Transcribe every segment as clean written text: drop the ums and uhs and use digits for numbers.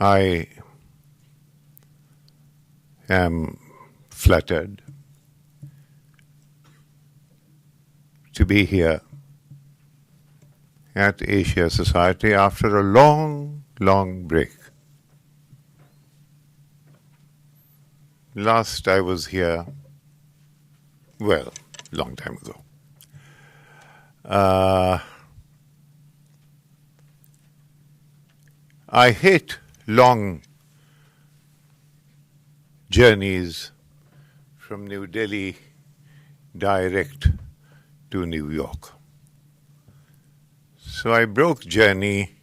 I am flattered to be here at Asia Society after a long, long break. Last I was here, well, long time ago. I hate long journeys from New Delhi direct to New York. So I broke journey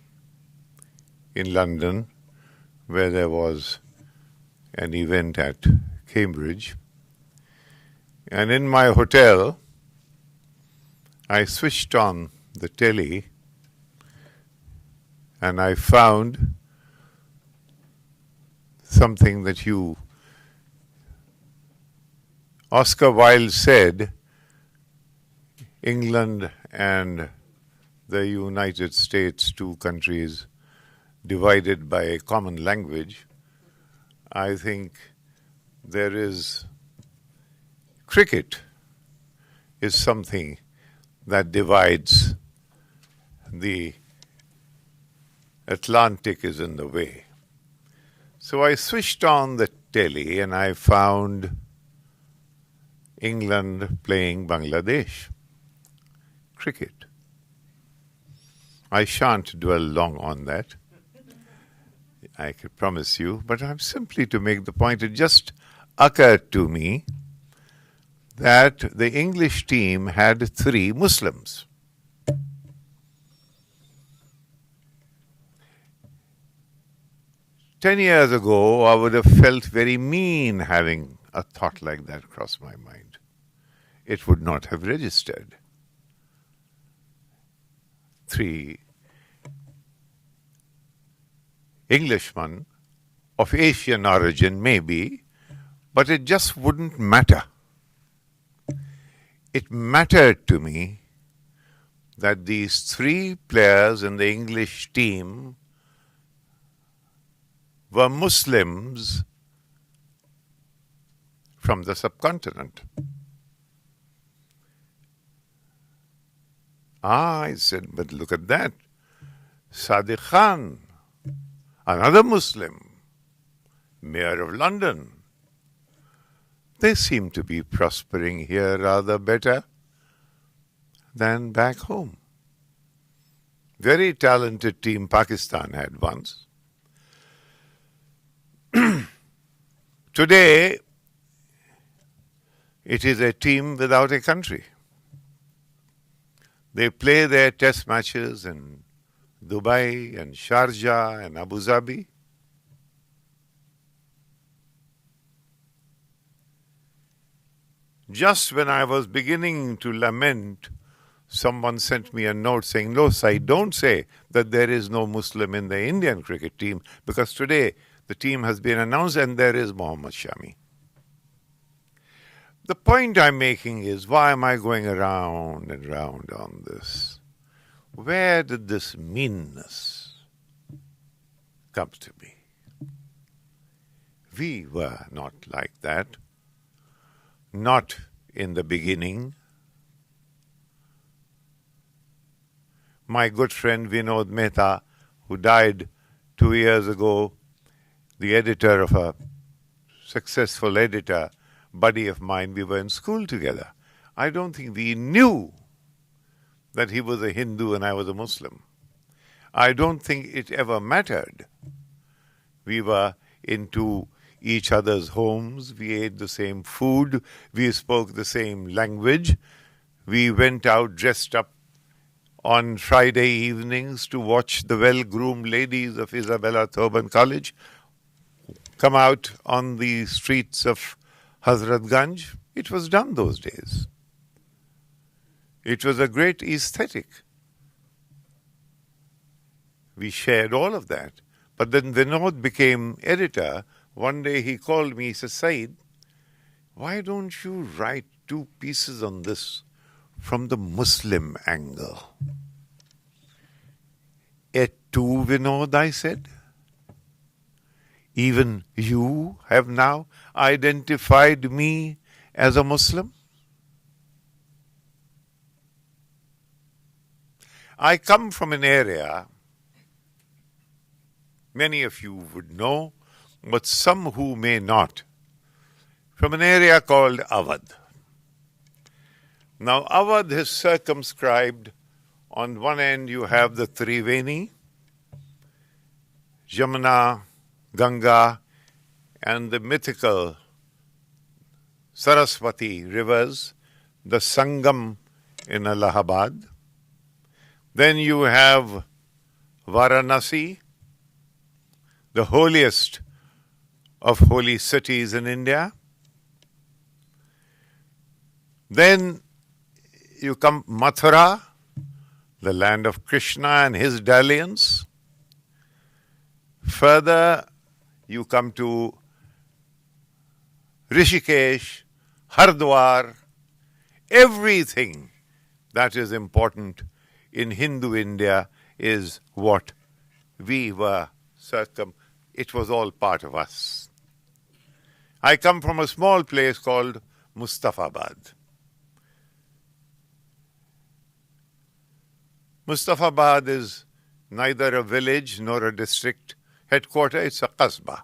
in London, where there was an event at Cambridge. And in my hotel, I switched on the telly and I found something that Oscar Wilde said, England and the United States, two countries divided by a common language. I think there is cricket is something that divides. The Atlantic is in the way. So I switched on the telly and I found England playing Bangladesh. Cricket. I shan't dwell long on that, I can promise you, but I'm simply to make the point. It just occurred to me that the English team had 3 Muslims. Ten years ago, I would have felt very mean having a thought like that cross my mind. It would not have registered. 3 Englishmen of Asian origin, maybe, but it just wouldn't matter. It mattered to me that these 3 players in the English team were Muslims from the subcontinent. I said, but look at that. Sadiq Khan, another Muslim, Mayor of London. They seem to be prospering here rather better than back home. Very talented team Pakistan had once. Today, it is a team without a country. They play their test matches in Dubai and Sharjah and Abu Dhabi. Just when I was beginning to lament, someone sent me a note saying, no, Saeed, don't say that there is no Muslim in the Indian cricket team, because today the team has been announced and there is Mohammad Shami. The point I'm making is, why am I going around and round on this? Where did this meanness come to me? We were not like that. Not in the beginning. My good friend Vinod Mehta, who died 2 years ago, the editor of a successful editor, buddy of mine, we were in school together. I don't think we knew that he was a Hindu and I was a Muslim. I don't think it ever mattered. We were into each other's homes, we ate the same food, we spoke the same language, we went out dressed up on Friday evenings to watch the well-groomed ladies of Isabella Thoburn College come out on the streets of Hazratganj. It was done those days. It was a great aesthetic. We shared all of that. But then Vinod became editor. One day he called me, he said, Saeed, why don't you write 2 pieces on this from the Muslim angle? Et tu, Vinod, I said. Even you have now identified me as a Muslim. I come from an area many of you would know, but some who may not, from an area called Awadh. Now, Awadh is circumscribed. On one end, you have the Triveni, Jamuna, Ganga, and the mythical Saraswati rivers, the Sangam in Allahabad. Then you have Varanasi, the holiest of holy cities in India. Then you come Mathura, the land of Krishna and his dalliance. Further, you come to Rishikesh, Hardwar, everything that is important in Hindu India is what we were it was all part of us. I come from a small place called Mustafabad. Mustafabad is neither a village nor a district headquarter, it's a qasbah.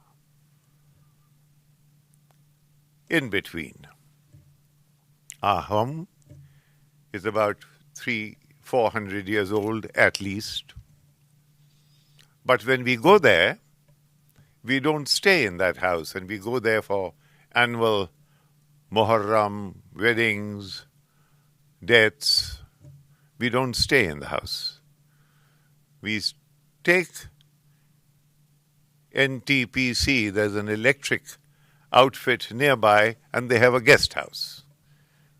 In between. Our home is about 300-400 years old at least. But when we go there, we don't stay in that house, and we go there for annual Muharram, weddings, deaths. We don't stay in the house. We take NTPC, there's an electric outfit nearby, and they have a guest house.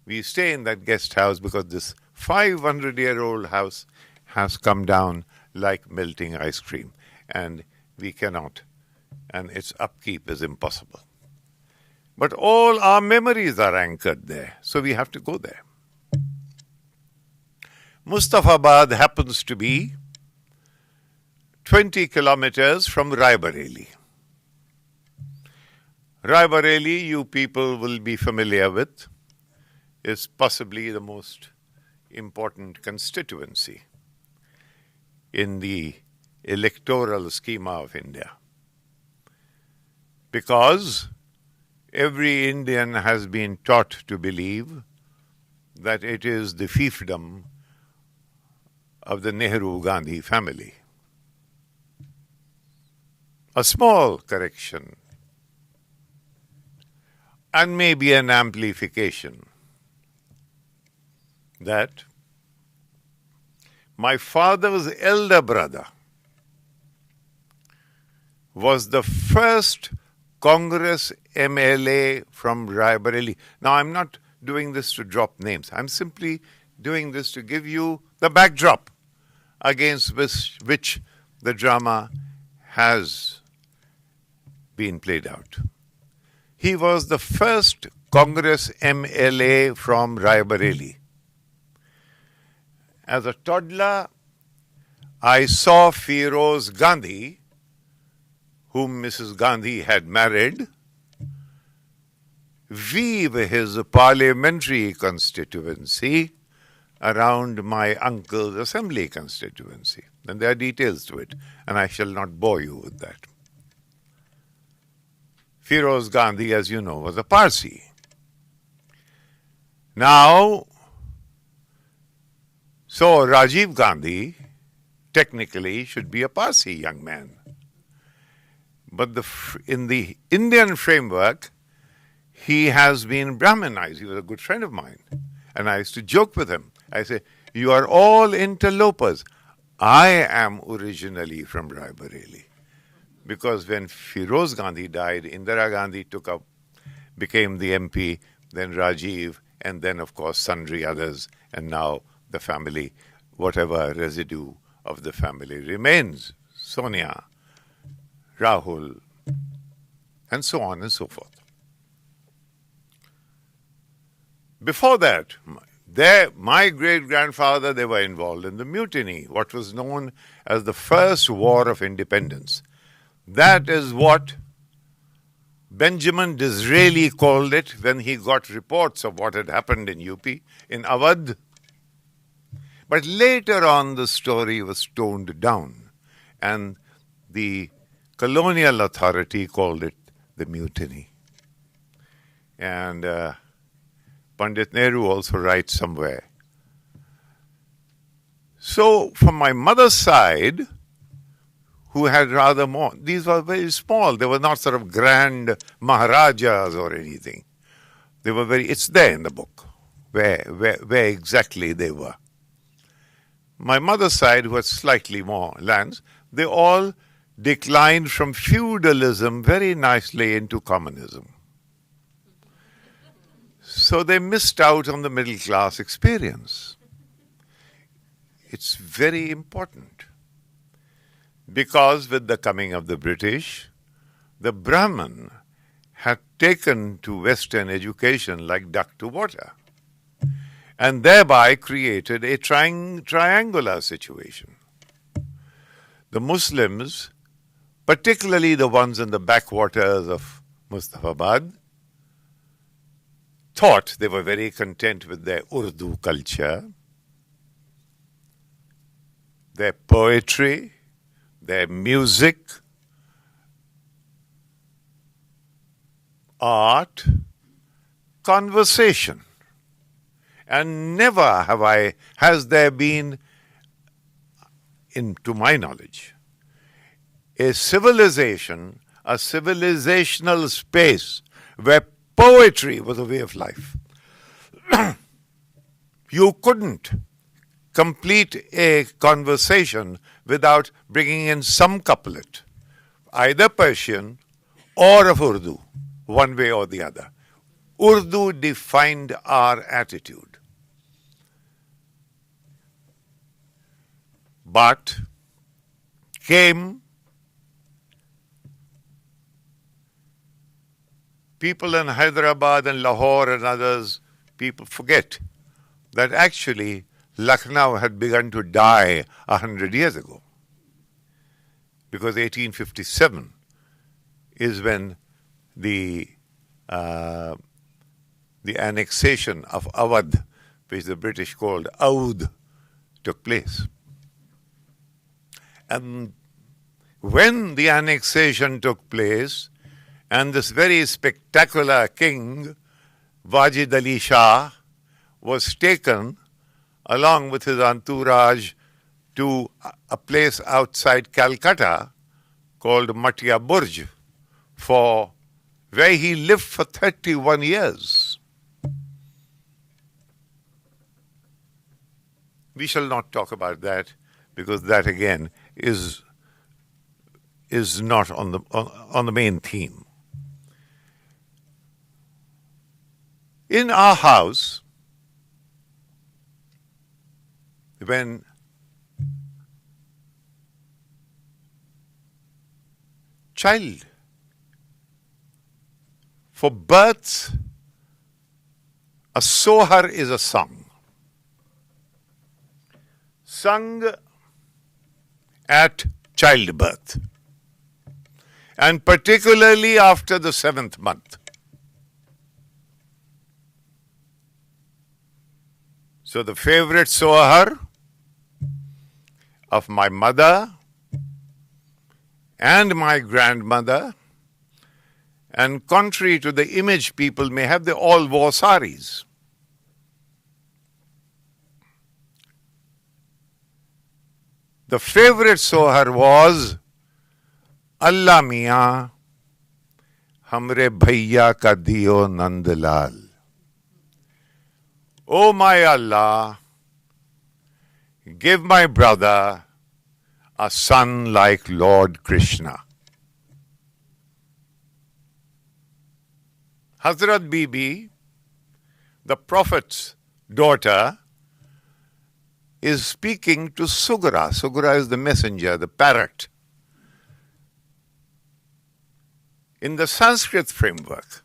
We stay in that guest house because this 500-year-old house has come down like melting ice cream, and we cannot, and its upkeep is impossible. But all our memories are anchored there, so we have to go there. Mustafabad happens to be 20 kilometers from Raebareli. Raebareli, you people will be familiar with, is possibly the most important constituency in the electoral schema of India. Because every Indian has been taught to believe that it is the fiefdom of the Nehru-Gandhi family. A small correction and maybe an amplification that my father's elder brother was the first Congress MLA from Raebareli. Now, I'm not doing this to drop names. I'm simply doing this to give you the backdrop against which the drama has been played out. He was the first Congress MLA from Raebareli. As a toddler, I saw Feroz Gandhi, whom Mrs. Gandhi had married, weave his parliamentary constituency around my uncle's assembly constituency. And there are details to it, and I shall not bore you with that. Feroz Gandhi, as you know, was a Parsi. Now, so Rajiv Gandhi technically should be a Parsi young man. But in the Indian framework, he has been Brahminized. He was a good friend of mine. And I used to joke with him. I say, you are all interlopers. I am originally from Raebareli. Because when Feroz Gandhi died, Indira Gandhi became the MP, then Rajiv, and then, of course, sundry others. And now the family, whatever residue of the family remains, Sonia, Rahul, and so on and so forth. Before that, my great-grandfather, they were involved in the mutiny, what was known as the First War of Independence. That is what Benjamin Disraeli called it when he got reports of what had happened in UP, in Awadh. But later on, the story was toned down, and the colonial authority called it the mutiny. And Pandit Nehru also writes somewhere. So, from my mother's side, who had rather more, these were very small. They were not sort of grand Maharajas or anything. They were it's there in the book, where exactly they were. My mother's side, who had slightly more lands, they all declined from feudalism very nicely into communism. So they missed out on the middle class experience. It's very important. Because with the coming of the British, the Brahmin had taken to Western education like duck to water, and thereby created a triangular situation. The Muslims, particularly the ones in the backwaters of Mustafabad, thought they were very content with their Urdu culture, their poetry, their music, art, conversation. And never has there been, to my knowledge, a civilization, a civilizational space where poetry was a way of life. You couldn't complete a conversation without bringing in some couplet, either Persian or of Urdu, one way or the other. Urdu defined our attitude. But came people in Hyderabad and Lahore and others, people forget that actually Lucknow had begun to die 100 years ago. Because 1857 is when the annexation of Awadh, which the British called Oudh, took place. And when the annexation took place, and this very spectacular king, Wajid Ali Shah, was taken along with his entourage to a place outside Calcutta called Matia Burj, where he lived for 31 years. We shall not talk about that, because that again is not on the main theme. In our house, when child, for births, a sohar is a song. Sung at childbirth, and particularly after the 7th month. So the favorite sohar of my mother and my grandmother, and contrary to the image people may have, they all wore saris. The favorite sohar was Allah Miyan Hamre Bhaiya Ka Diyo Nandlal. Oh my Allah, give my brother a son like Lord Krishna. Hazrat Bibi, the Prophet's daughter, is speaking to Sugra. Sugra is the messenger, the parrot. In the Sanskrit framework.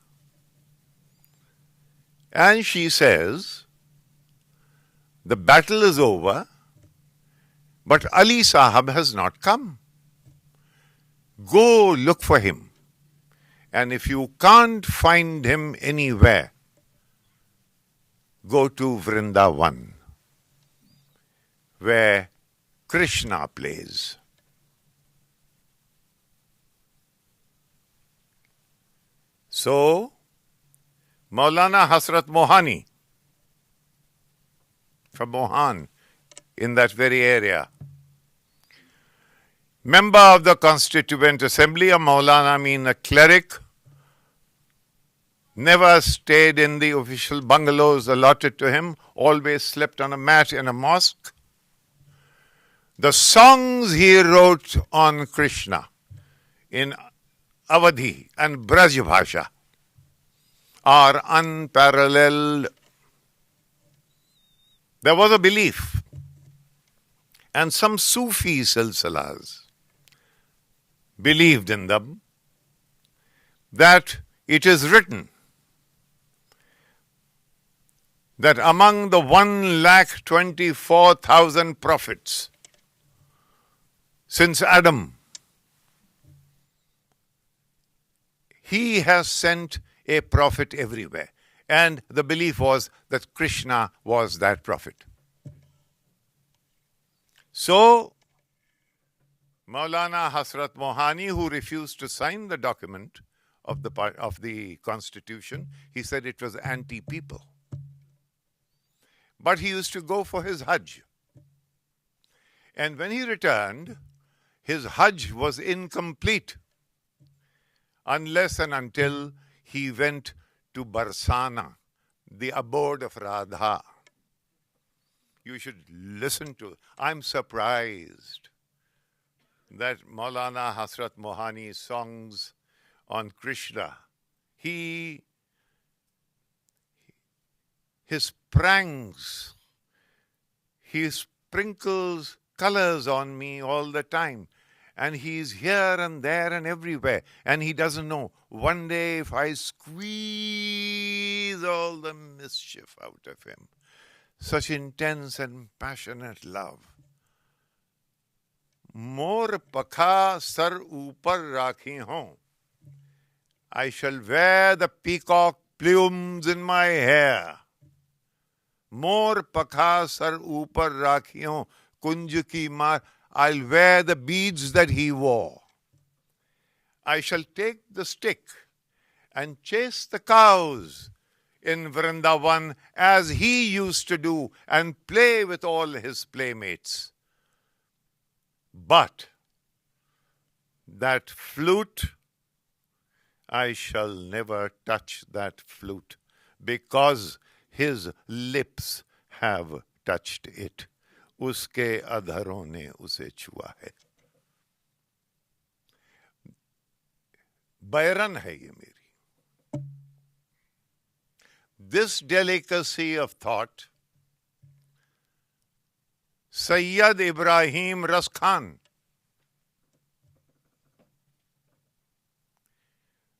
And she says, the battle is over, but Ali Sahab has not come. Go look for him And if you can't find him anywhere, go to Vrindavan, where Krishna plays. So, Maulana Hasrat Mohani from Mohan in that very area, member of the Constituent Assembly, a Maulana mean a cleric, never stayed in the official bungalows allotted to him, always slept on a mat in a mosque. The songs he wrote on Krishna in Awadhi and Braj Bhasha are unparalleled. There was a belief, and some Sufi silsilas believed in them, that it is written that among the 1,24,000 prophets since Adam, he has sent a prophet everywhere. And the belief was that Krishna was that prophet. So, Maulana Hasrat Mohani, who refused to sign the document of the Constitution, he said it was anti-people. But he used to go for his Hajj. And when he returned, his Hajj was incomplete unless and until he went to Barsana, the abode of Radha. You should listen to it. I'm surprised that Maulana Hasrat Mohani's songs on Krishna, his pranks, he sprinkles colors on me all the time. And he's here and there and everywhere. And he doesn't know. One day, if I squeeze all the mischief out of him, such intense and passionate love. Mor pakha sar upar rakhi hon. I shall wear the peacock plumes in my hair. Mor pakha sar upar rakhi hon. Kunj ki mar. I'll wear the beads that he wore. I shall take the stick and chase the cows in Vrindavan as he used to do and play with all his playmates. But that flute, I shall never touch that flute because his lips have touched it. Uske adharon ne use chua hai. Bayran hai ye meri. This delicacy of thought, Sayyid Ibrahim Ras Khan,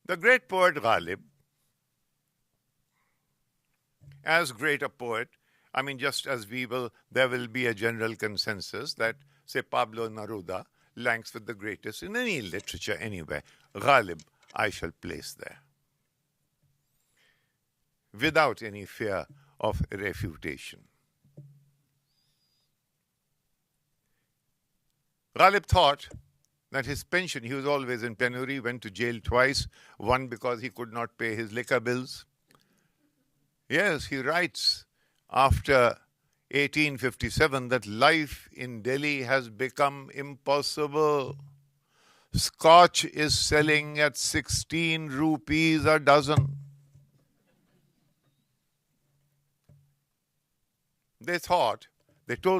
the great poet Ghalib, as great a poet, I mean, just as there will be a general consensus that, say, Pablo Neruda ranks with the greatest in any literature anywhere. Ghalib, I shall place there, without any fear of refutation. Ghalib thought that his pension, he was always in penury, went to jail twice, one because he could not pay his liquor bills. Yes, he writes after 1857 that life in Delhi has become impossible. Scotch is selling at 16 rupees a dozen. They told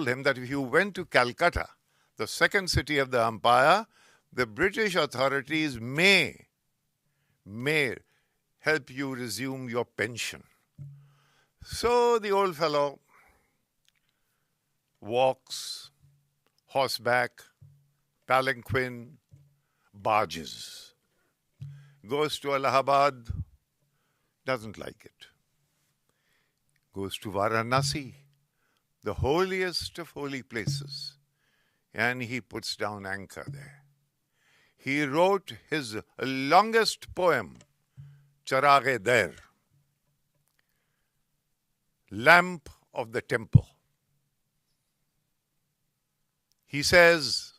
him that if you went to Calcutta, the second city of the empire, the British authorities may help you resume your pension. So the old fellow walks, horseback, palanquin, barges, goes to Allahabad, doesn't like it. Goes to Varanasi, the holiest of holy places, and he puts down anchor there. he wrote his longest poem, Charag-e-Dar, Lamp of the Temple. He says,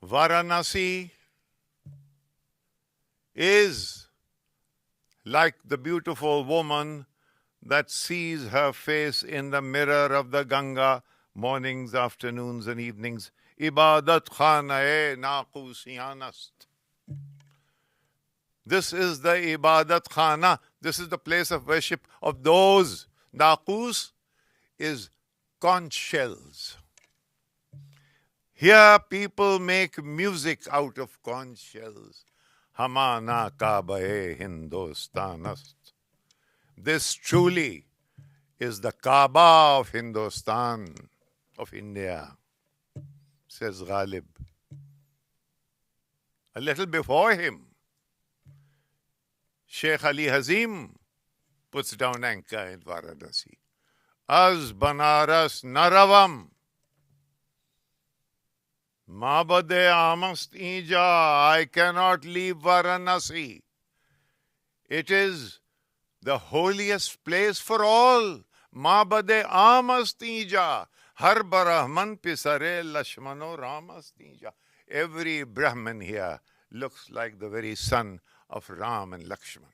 Varanasi is like the beautiful woman that sees her face in the mirror of the Ganga mornings, afternoons, and evenings. Ibadat khana-e naqusiyanast. This is the Ibadat khana. This is the place of worship of those. Naqus is conch shells. Here people make music out of conch shells. Hamana Kaaba-e Hindustanast. This truly is the Kaaba of Hindustan, of India, says Ghalib. A little before him, Sheikh Ali Hazim puts down anchor in Varanasi. Az Banaras Naravam. Mabade Amast Ija. I cannot leave Varanasi. It is the holiest place for all. Mabade Amast Ija. Har Brahman Pisare Lashmano Ramast Ija. Every Brahman here looks like the very son of Ram and Lakshman.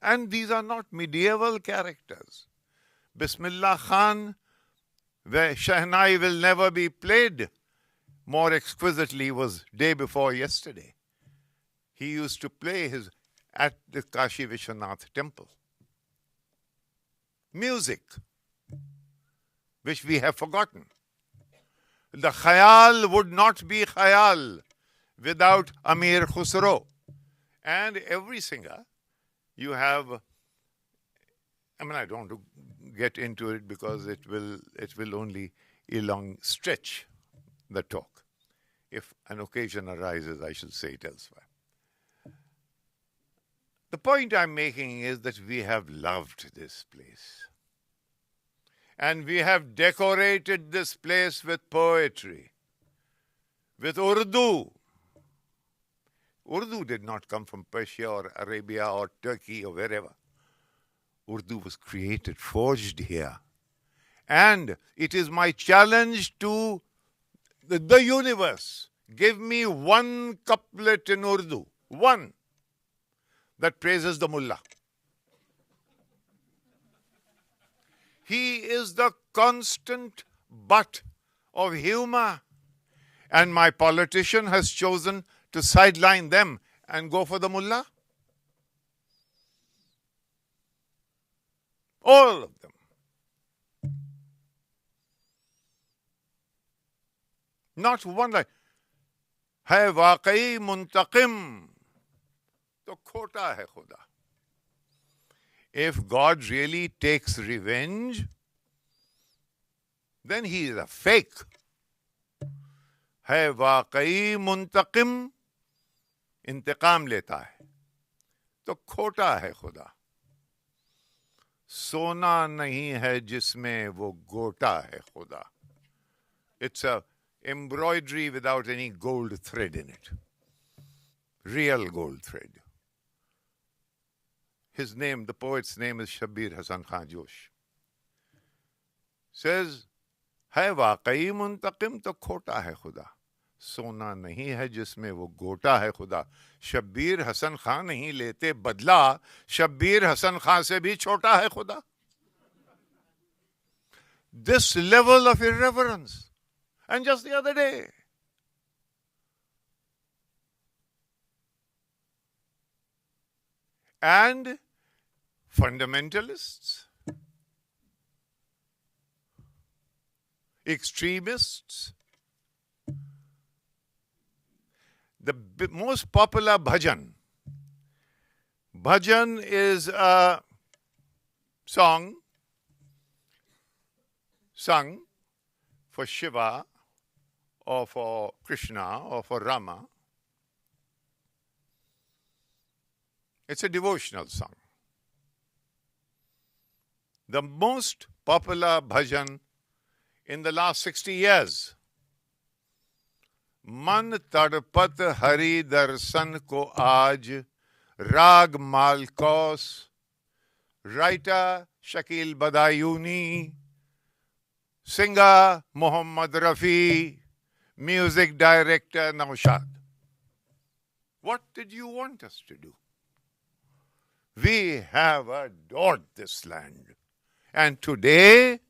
And these are not medieval characters. Bismillah Khan, where Shahnai will never be played more exquisitely, was day before yesterday. He used to play his at the Kashi Vishwanath temple. Music, which we have forgotten. The khayal would not be khayal without Amir Khusro. And every singer, you have, I don't want to get into it because it will only stretch the talk. If an occasion arises, I should say it elsewhere. The point I'm making is that we have loved this place. And we have decorated this place with poetry, with Urdu. Urdu did not come from Persia or Arabia or Turkey or wherever. Urdu was created, forged here. And it is my challenge to the universe. Give me one couplet in Urdu, one, that praises the mullah. He is the constant butt of humor. And my politician has chosen to sideline them and go for the mullah. All of them. Not one like, hai waqai muntaqim, to khota hai khuda. If God really takes revenge, then he is a fake. Hai waqai muntaqim, इंतकाम लेता है तो खोटा है खुदा सोना नहीं है जिसमें वो गोटा है खुदा it's a embroidery without any gold thread in it, real gold thread. His name, the poet's name is Shabbir Hasan Khan Josh. Says है वाकई मुंतकिम तो खोटा है खुदा सोना नहीं है जिसमें वो गोटा है खुदा शब्बीर हसन खान नहीं लेते बदला शब्बीर हसन खान से भी छोटा है खुदा. This level of irreverence. And just the other day, and fundamentalists, extremists, the most popular bhajan. Bhajan is a song sung for Shiva or for Krishna or for Rama. It's a devotional song. The most popular bhajan in the last 60 years मन तड़पत हरि दर्शन को आज, राग मालकौस, writer Shakil Badayuni, singer Mohammad Rafi, music director Naushad. What did you want us to do? We have adored this land. And today,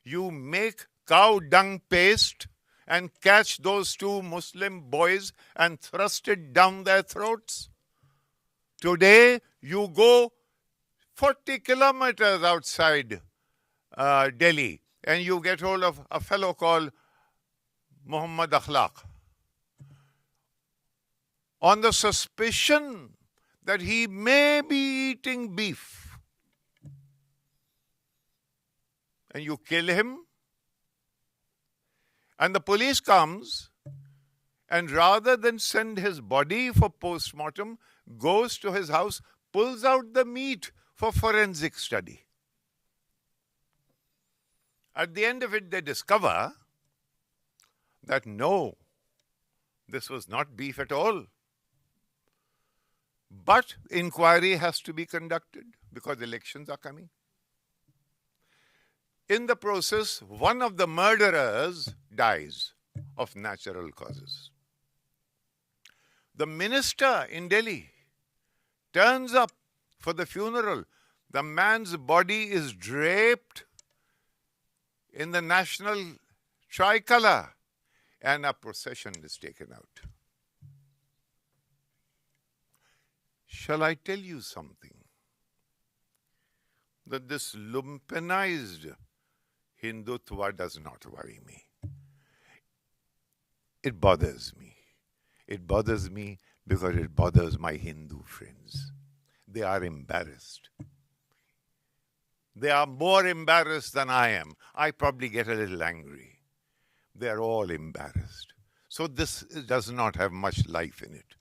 you make cow dung paste and catch those two Muslim boys and thrust it down their throats. Today, you go 40 kilometers outside Delhi and you get hold of a fellow called Muhammad Akhlaq on the suspicion that he may be eating beef. And you kill him, and the police comes, and rather than send his body for post-mortem, goes to his house, pulls out the meat for forensic study. At the end of it, they discover that no, this was not beef at all. But inquiry has to be conducted because elections are coming. In the process, one of the murderers dies of natural causes. The minister in Delhi turns up for the funeral. The man's body is draped in the national tricolor and a procession is taken out. Shall I tell you something? That this lumpenized Hindutva does not worry me. It bothers me. It bothers me because it bothers my Hindu friends. They are embarrassed. They are more embarrassed than I am. I probably get a little angry. They are all embarrassed. So this does not have much life in it.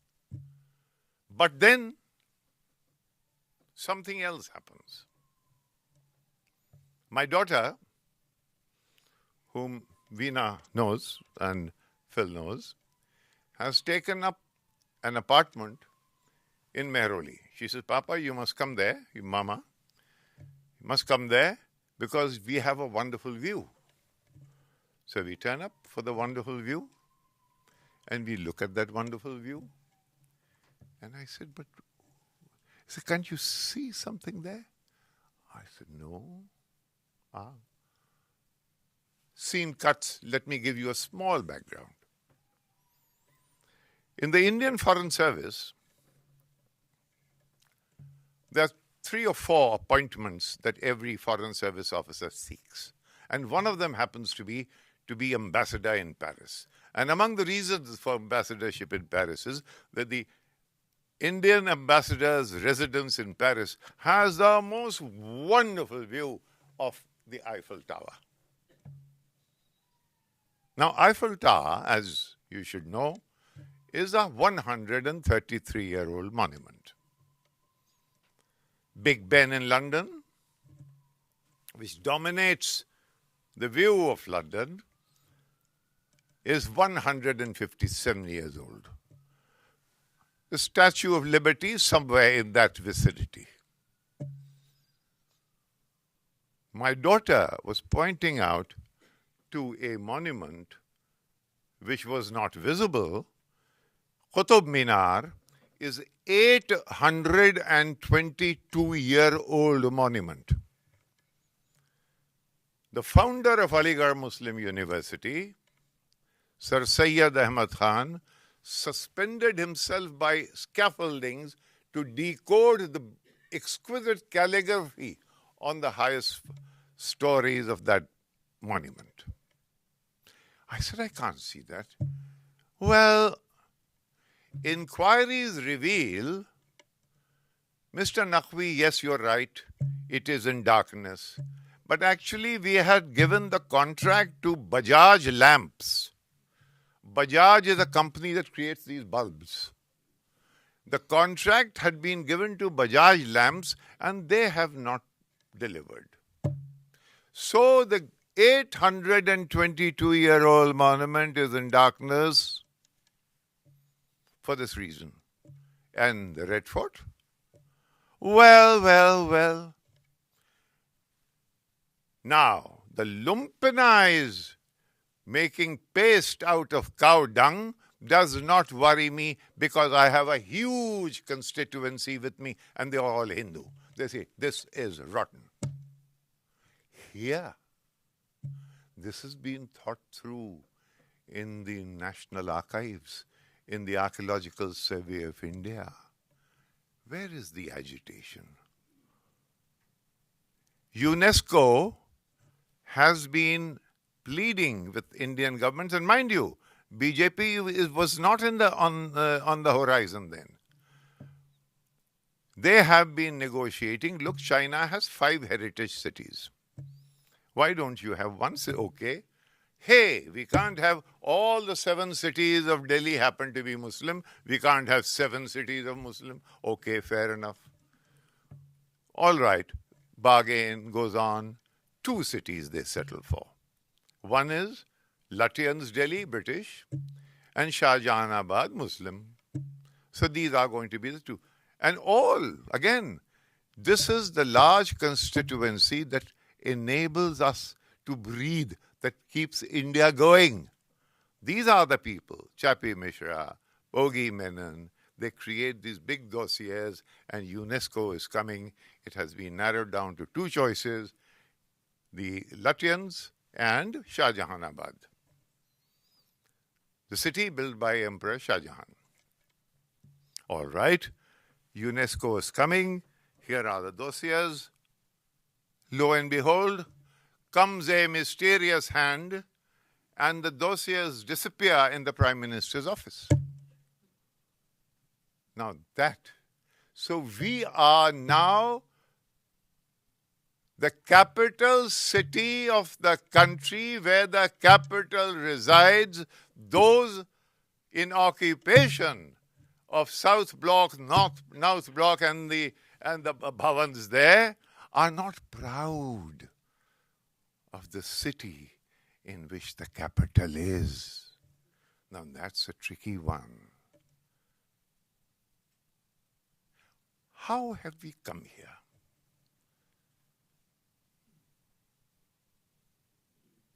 But then something else happens. My daughter, whom Veena knows and Phil knows, has taken up an apartment in Mehroli. She says, Papa, you must come there, Mama. You must come there because we have a wonderful view. So we turn up for the wonderful view and we look at that wonderful view. And I said, but can't you see something there? I said, no. Scene cuts. Let me give you a small background. In the Indian Foreign Service, there are 3 or 4 appointments that every Foreign Service officer seeks. And one of them happens to be ambassador in Paris. And among the reasons for ambassadorship in Paris is that the Indian ambassador's residence in Paris has the most wonderful view of the Eiffel Tower. Now, Eiffel Tower, as you should know, is a 133-year-old monument. Big Ben in London, which dominates the view of London, is 157 years old. The Statue of Liberty is somewhere in that vicinity. My daughter was pointing out to a monument which was not visible. Qutub Minar is 822-year-old monument. The founder of Aligarh Muslim University, Sir Syed Ahmad Khan, suspended himself by scaffoldings to decode the exquisite calligraphy on the highest stories of that monument. I said, I can't see that. Well, inquiries reveal, Mr. Naqvi, yes, you're right, it is in darkness. But actually, we had given the contract to Bajaj Lamps. Bajaj is a company that creates these bulbs. The contract had been given to Bajaj Lamps and they have not delivered. So the 822-year-old monument is in darkness for this reason. And the Red Fort? Well, well, well. Now, the lumpenized making paste out of cow dung does not worry me because I have a huge constituency with me and they're all Hindu. They say, this is rotten. Here, this has been thought through in the National Archives, in the Archaeological Survey of India. Where is the agitation? UNESCO has been pleading with Indian governments, and mind you, BJP was not on the horizon then. They have been negotiating. Look, China has 5 heritage cities. Why don't you have one? Okay. Hey, we can't have all the 7 cities of Delhi happen to be Muslim. We can't have 7 cities of Muslim. Okay, fair enough. All right. Bargain goes on. 2 cities they settle for. One is Lutyens, Delhi, British, and Shahjahanabad, Muslim. So these are going to be the 2. And all, again, this is the large constituency that enables us to breathe, that keeps India going. These are the people, Chappie Mishra, Bogi Menon. They create these big dossiers, and UNESCO is coming. It has been narrowed down to 2 choices, the Lutyens and Shahjahanabad, the city built by Emperor Shah Jahan. All right, UNESCO is coming. Here are the dossiers. Lo and behold, comes a mysterious hand, and the dossiers disappear in the Prime Minister's office. Now that, so we are now the capital city of the country where the capital resides. Those in occupation of South Block, North Block, and the bhavans there are not proud of the city in which the capital is. Now that's a tricky one. How have we come here?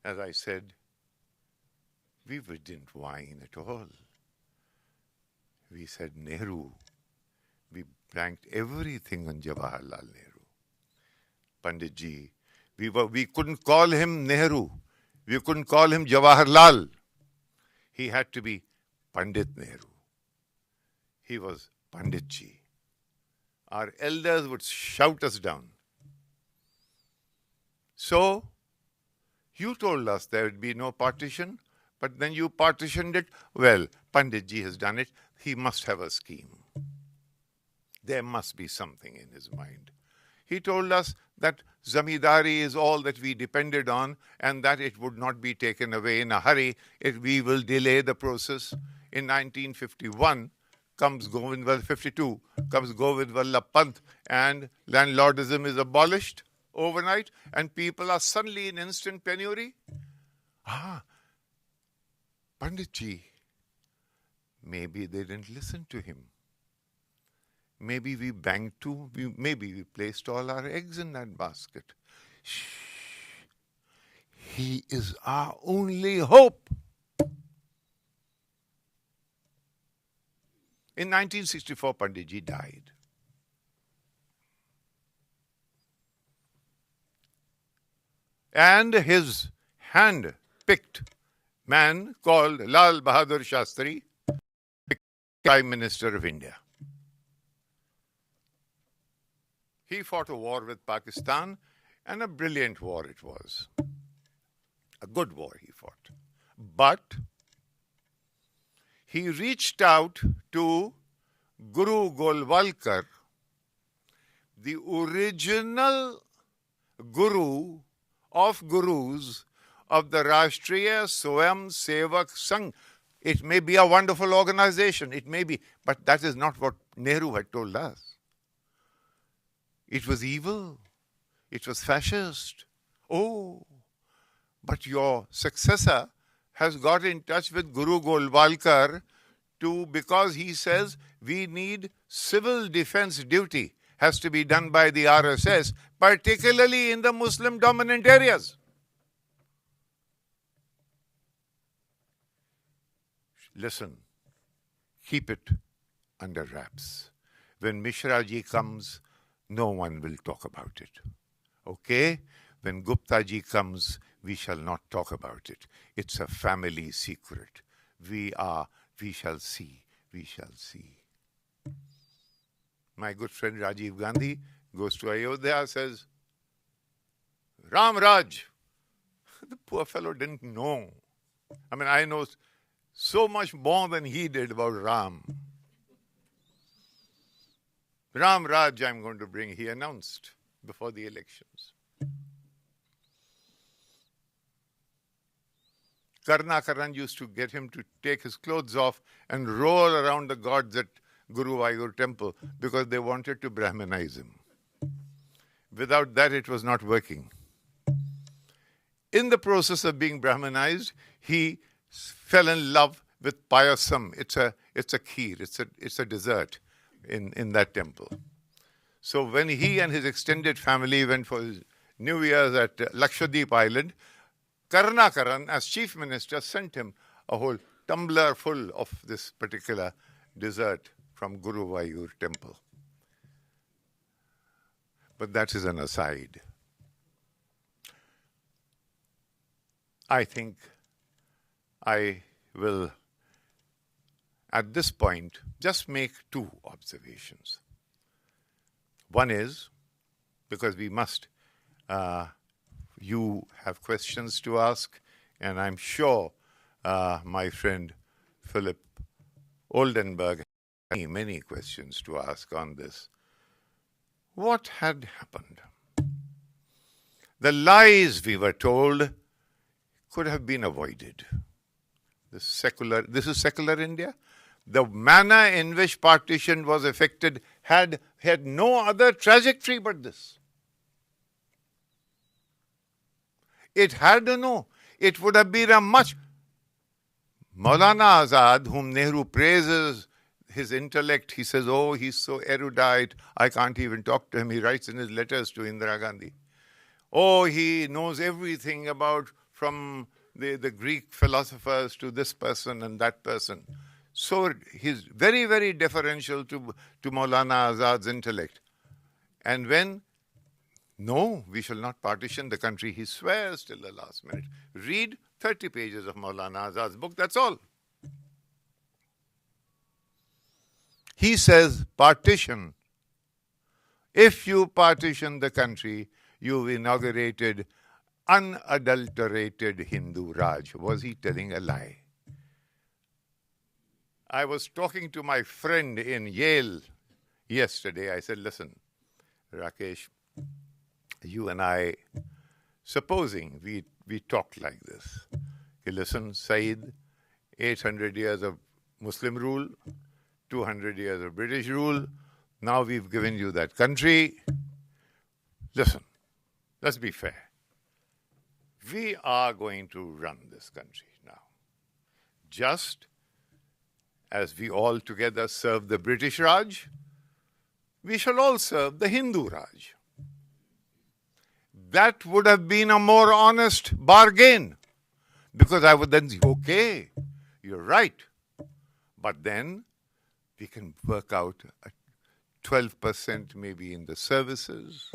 As I said, we didn't whine at all. We said Nehru. We blanked everything on Jawaharlal Nehru. Panditji, we couldn't call him Nehru. We couldn't call him Jawaharlal. He had to be Pandit Nehru. He was Panditji. Our elders would shout us down. So, you told us there would be no partition, but then you partitioned it. Well, Panditji has done it. He must have a scheme. There must be something in his mind. He told us that zamindari is all that we depended on and that it would not be taken away in a hurry. We will delay the process. In 1951, comes Govind Vallabh, 52, comes Govind Vallabh Pant, and landlordism is abolished overnight, and people are suddenly in instant penury. Panditji, maybe they didn't listen to him. Maybe we banged too, maybe we placed all our eggs in that basket. Shh. He is our only hope. In 1964, Panditji died. And his hand-picked man called Lal Bahadur Shastri became Prime Minister of India. He fought a war with Pakistan, and a brilliant war it was. A good war he fought. But he reached out to Guru Golwalkar, the original guru of gurus of the Rashtriya Swayam Sevak Sangh. It may be a wonderful organization, it may be, but that is not what Nehru had told us. It was evil. It was fascist. Oh, But your successor has got in touch with Guru Golwalkar because he says we need civil defense duty has to be done by the RSS, particularly in the Muslim dominant areas. Listen, keep it under wraps. When Mishra ji comes, no one will talk about it. Okay? When Gupta ji comes, we shall not talk about it. It's a family secret. We shall see. We shall see. My good friend Rajiv Gandhi goes to Ayodhya, says, Ram Raj. The poor fellow didn't know. I mean, I know so much more than he did about Ram. Ram Raj I'm going to bring, he announced before the elections. Karnakaran used to get him to take his clothes off and roll around the gods at Guru Vayur temple because they wanted to Brahmanize him. Without that, it was not working. In the process of being Brahmanized, he fell in love with payasam. It's a kheer, it's a dessert in that temple. So when he and his extended family went for his New Year's at Lakshadweep Island, Karnakaran, as chief minister, sent him a whole tumbler full of this particular dessert from Guru Vayur temple. But that is an aside. I think I will, at this point, just make two observations. One is, because we must, you have questions to ask, and I'm sure my friend Philip Oldenburg has many questions to ask on this. What had happened? The lies we were told could have been avoided. This is secular India. The manner in which partition was effected had no other trajectory but this. It had no. It would have been a much. Maulana Azad, whom Nehru praises his intellect, he says, oh, he's so erudite, I can't even talk to him. He writes in his letters to Indira Gandhi. Oh, he knows everything about from the Greek philosophers to this person and that person. So he's very, very deferential to Maulana Azad's intellect. And when, no, we shall not partition the country, he swears till the last minute. Read 30 pages of Maulana Azad's book, that's all. He says, partition. If you partition the country, you've inaugurated unadulterated Hindu Raj. Was he telling a lie? I was talking to my friend in Yale yesterday. I said, listen, Rakesh, you and I, supposing we talked like this. Okay, listen, Saeed, 800 years of Muslim rule, 200 years of British rule. Now we've given you that country. Listen, let's be fair. We are going to run this country now. Just as we all together serve the British Raj, we shall all serve the Hindu Raj. That would have been a more honest bargain. Because I would then say, okay, you're right. But then we can work out a 12% maybe in the services.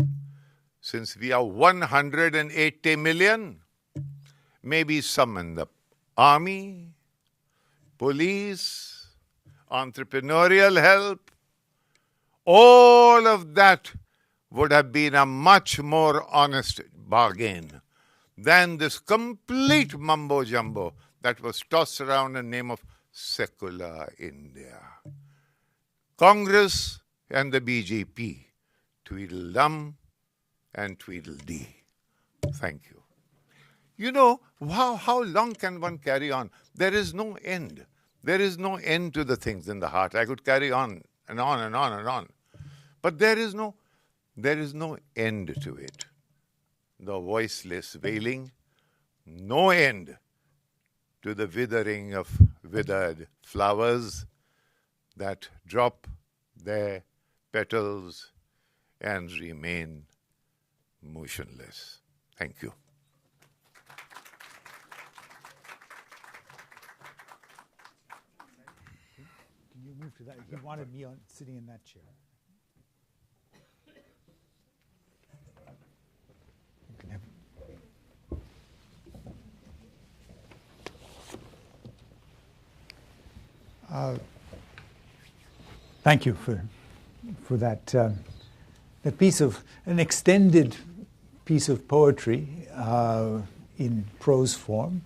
Since we are 180 million, maybe some in the army, police, entrepreneurial help. All of that would have been a much more honest bargain than this complete mumbo-jumbo that was tossed around in the name of secular India. Congress and the BJP, Tweedledum and Tweedledee. Thank you. You know, how long can one carry on? There is no end. There is no end to the things in the heart. I could carry on and on and on and on. But there is no end to it. The voiceless wailing, no end to the withering of withered flowers that drop their petals and remain motionless. Thank you. Can you move to that? He wanted me sitting in that chair. You can have thank you for that that piece of an extended piece of poetry in prose form,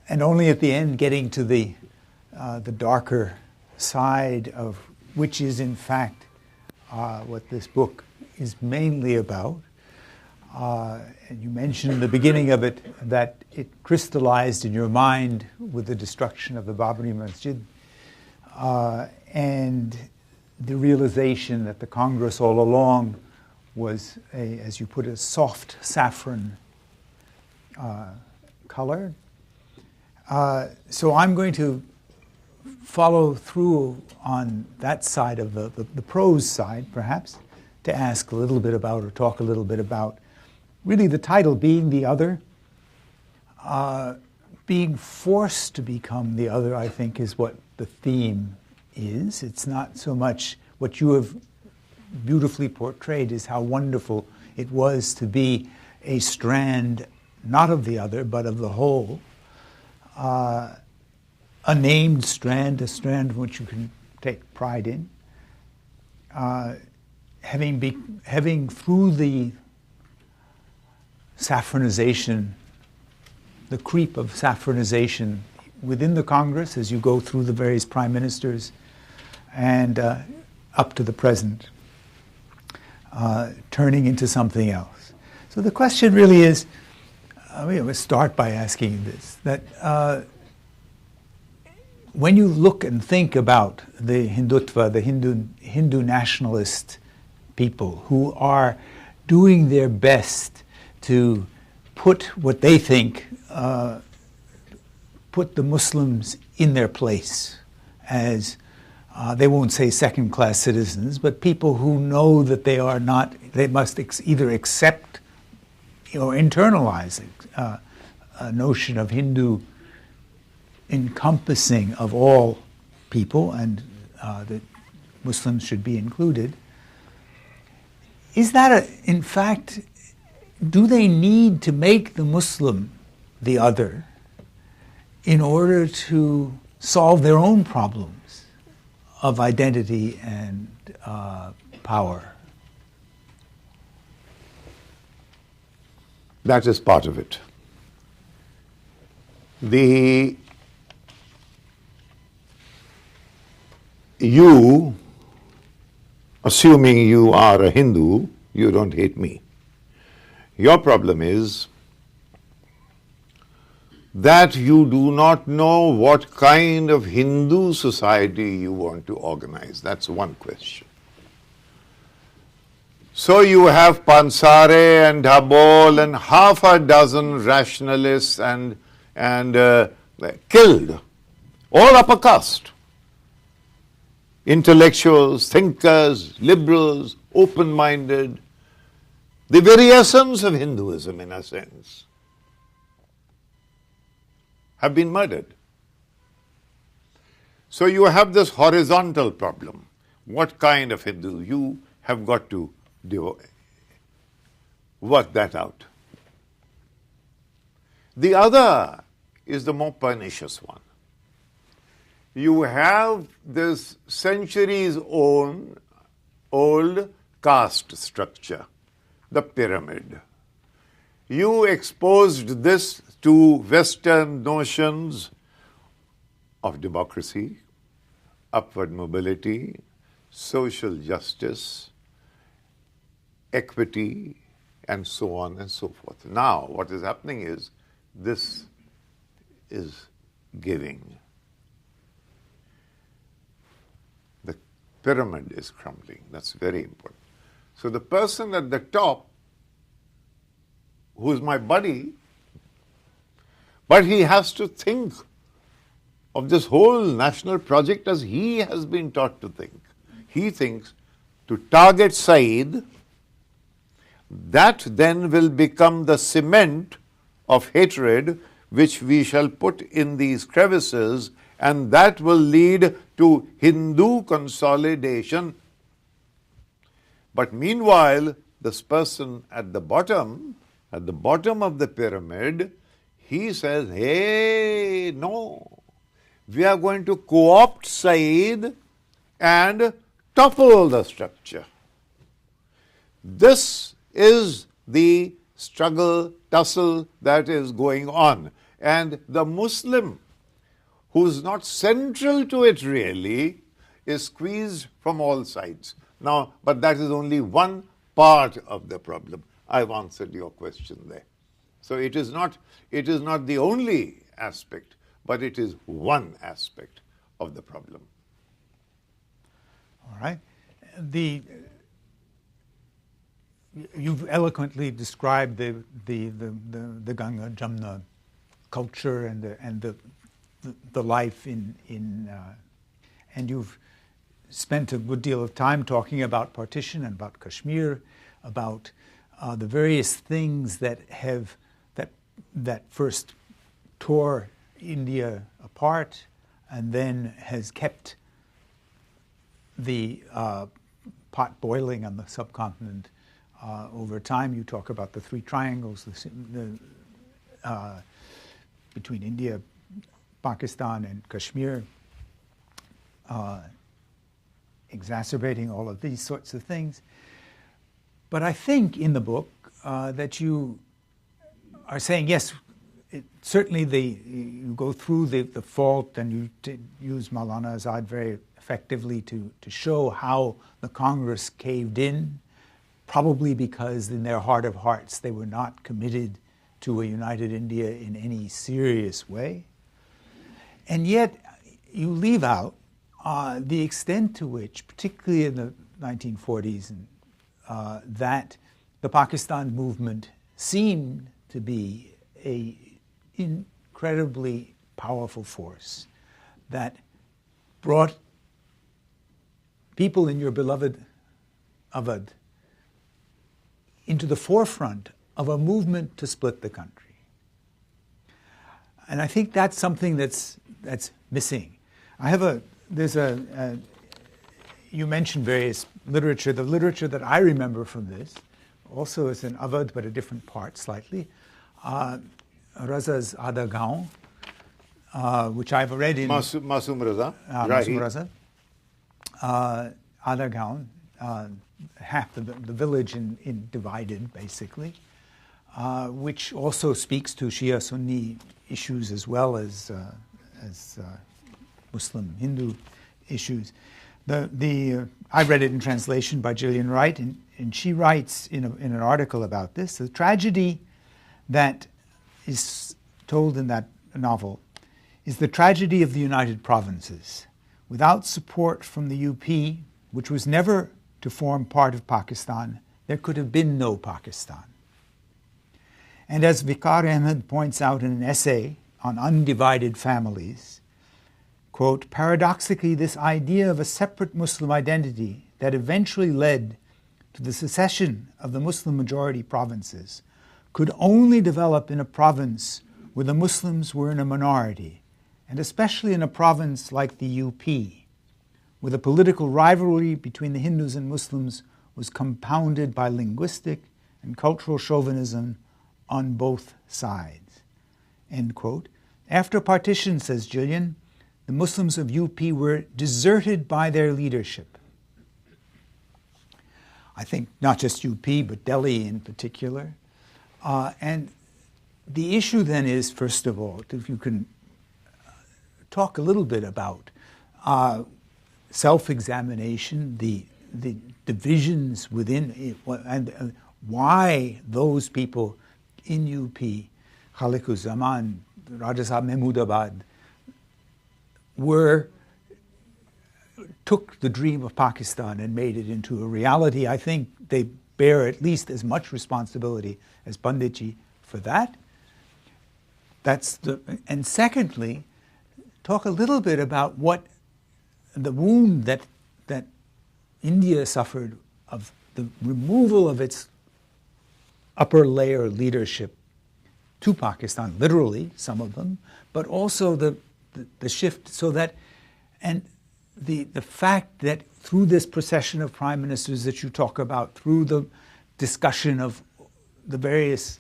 and only at the end getting to the darker side of which is in fact what this book is mainly about. And you mentioned in the beginning of it that it crystallized in your mind with the destruction of the Babri Masjid, and the realization that the Congress all along was, as you put it, a soft saffron color. So I'm going to follow through on that side of the prose side, perhaps, to ask a little bit about, or talk a little bit about, really the title being the other. Being forced to become the other, I think, is what the theme is. It's not so much what you have beautifully portrayed is how wonderful it was to be a strand, not of the other, but of the whole. A named strand, a strand which you can take pride in. Having through the saffronization, the creep of saffronization within the Congress as you go through the various prime ministers and up to the present, turning into something else. So the question really is, we'll start by asking this, that when you look and think about the Hindutva, the Hindu nationalist people who are doing their best to put what they think, put the Muslims in their place as, they won't say second-class citizens, but people who know that they are not, they must either accept or internalize a notion of Hindu encompassing of all people, and that Muslims should be included. Is that, in fact, do they need to make the Muslim the other in order to solve their own problems of identity and power? That is part of it. You, assuming you are a Hindu, you don't hate me. Your problem is that you do not know what kind of Hindu society you want to organize. That's one question. So you have Pansare and Dabol and half a dozen rationalists and killed, all upper caste. Intellectuals, thinkers, liberals, open-minded, the very essence of Hinduism, in a sense, have been murdered. So you have this horizontal problem. What kind of Hindu? You have got to work that out. The other is the more pernicious one. You have this centuries-old caste structure, the pyramid. You exposed this to Western notions of democracy, upward mobility, social justice, equity, and so on and so forth. Now, what is happening is, this is giving. The pyramid is crumbling. That's very important. So the person at the top, who is my buddy, But he has to think of this whole national project as he has been taught to think. He thinks to target Saeed, that then will become the cement of hatred which we shall put in these crevices, and that will lead to Hindu consolidation. But meanwhile, this person at the bottom of the pyramid, he says, hey, no, we are going to co-opt Saeed and topple the structure. This is the struggle, tussle that is going on. And the Muslim, who's not central to it really, is squeezed from all sides. Now, but that is only one part of the problem. I've answered your question there. So it is not the only aspect, but it is one aspect of the problem. All right. You've eloquently described the Ganga Jamna culture and the life in and you've spent a good deal of time talking about partition and about Kashmir, about the various things that first tore India apart and then has kept the pot boiling on the subcontinent over time. You talk about the three triangles between India, Pakistan, and Kashmir, exacerbating all of these sorts of things. But I think in the book that you are saying, yes, certainly you go through the fault and you use Maulana Azad very effectively to show how the Congress caved in, probably because in their heart of hearts they were not committed to a united India in any serious way. And yet you leave out the extent to which, particularly in the 1940s, that the Pakistan movement seemed to be an incredibly powerful force that brought people in your beloved Awadh into the forefront of a movement to split the country. And I think that's something that's missing. You mentioned various literature. The literature that I remember from this also is in Awadh, but a different part slightly. Raza's Ada Gaon, which I've read in... Masum Raza. Masum Raza. Ada Gaon, half the village divided, basically, which also speaks to Shia-Sunni issues as well as Muslim-Hindu issues. I read it in translation by Gillian Wright, and she writes in an article about this, the tragedy that is told in that novel is the tragedy of the United Provinces. Without support from the UP, which was never to form part of Pakistan, there could have been no Pakistan. And as Viqar Ahmed points out in an essay on undivided families, quote, paradoxically, this idea of a separate Muslim identity that eventually led to the secession of the Muslim-majority provinces could only develop in a province where the Muslims were in a minority, and especially in a province like the UP, where the political rivalry between the Hindus and Muslims was compounded by linguistic and cultural chauvinism on both sides. End quote. After partition, says Gillian, the Muslims of UP were deserted by their leadership. I think not just UP, but Delhi in particular. And the issue then is, first of all, if you can talk a little bit about self-examination, the divisions within it, and why those people in UP, Khaliquzaman, Rajasab Mahmudabad, took the dream of Pakistan and made it into a reality. I think they bear at least as much responsibility as Panditji for that. And secondly, talk a little bit about what the wound that India suffered of the removal of its upper layer leadership to Pakistan, literally, some of them, but also the shift so that, and the fact that through this procession of prime ministers that you talk about, through the discussion of the various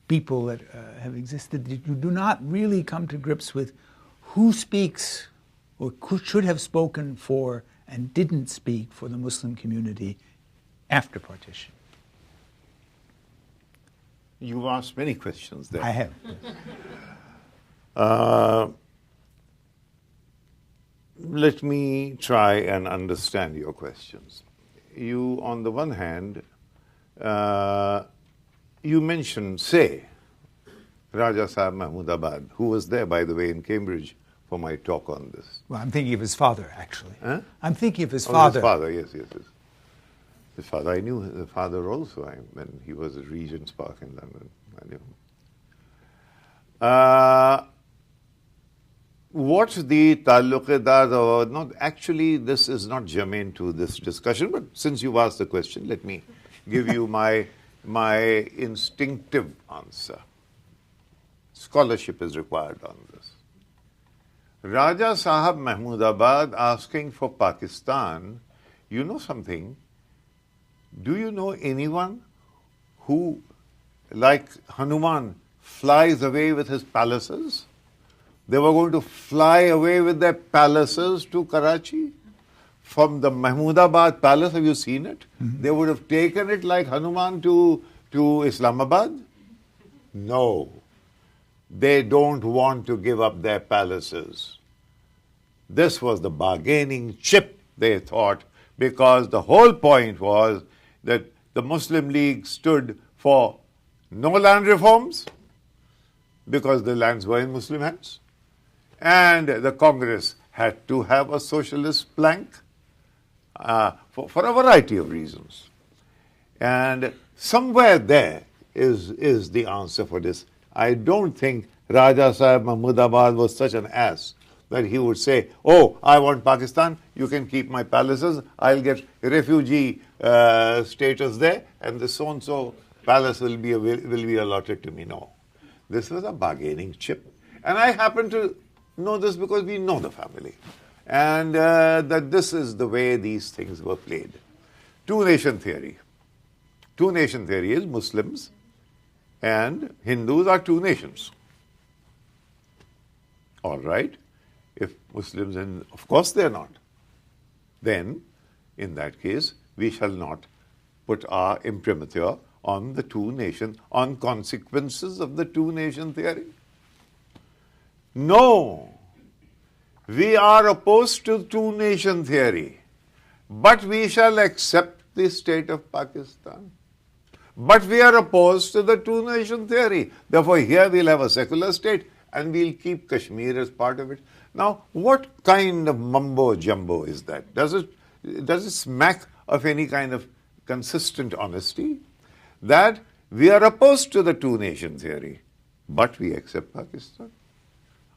people that have existed, you do not really come to grips with who speaks or should have spoken for and didn't speak for the Muslim community after partition. You've asked many questions there. I have. Let me try and understand your questions. You, on the one hand, you mentioned, say, Raja Sahib Mahmudabad, who was there, by the way, in Cambridge for my talk on this. Well, I'm thinking of his father, actually. Huh? I'm thinking of his Oh, father. his father, yes. His father. I knew the father also when he was at Regent's Park in London. I knew him. What the Taluqedar, or not, actually this is not germane to this discussion, but since you've asked the question, let me give you my instinctive answer. Scholarship is required on this. Raja Sahib Mahmudabad asking for Pakistan, you know something? Do you know anyone who, like Hanuman, flies away with his palaces? They were going to fly away with their palaces to Karachi. From the Mahmudabad palace, have you seen it? Mm-hmm. They would have taken it like Hanuman to Islamabad? No. They don't want to give up their palaces. This was the bargaining chip, they thought, because the whole point was that the Muslim League stood for no land reforms, because the lands were in Muslim hands, and the Congress had to have a socialist plank for a variety of reasons. And somewhere there is the answer for this. I don't think Raja Sahib Mahmudabad was such an ass that he would say, oh, I want Pakistan, you can keep my palaces, I'll get refugee status there, and the so-and-so palace will be allotted to me. No. This was a bargaining chip. And I happen to know this because we know the family. And that this is the way these things were played. Two-nation theory. Two-nation theory is Muslims and Hindus are two nations. All right. If Muslims, and of course they are not, then in that case we shall not put our imprimatur on the two-nation, on consequences of the two-nation theory. No, we are opposed to two-nation theory, but we shall accept the state of Pakistan. But we are opposed to the two-nation theory. Therefore, here we'll have a secular state and we'll keep Kashmir as part of it. Now, what kind of mumbo-jumbo is that? Does it smack of any kind of consistent honesty? That we are opposed to the two-nation theory, but we accept Pakistan.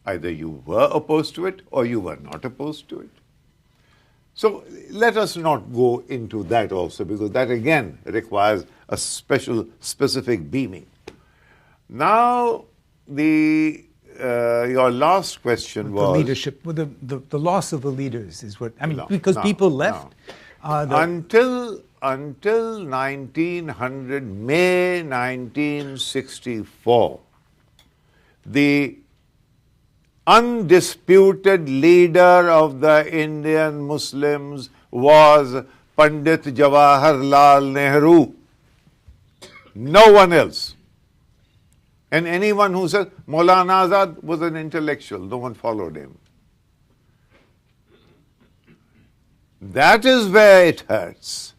Either you were opposed to it or you were not opposed to it. So let us not go into that also, because that again requires a specific beaming. Now, your last question was... The leadership, the loss of the leaders is what, I mean, because people left. Until 1900, May 1964, the undisputed leader of the Indian Muslims was Pandit Jawaharlal Nehru. No one else. And anyone who says Maulana Azad was an intellectual, no one followed him. That is where it hurts.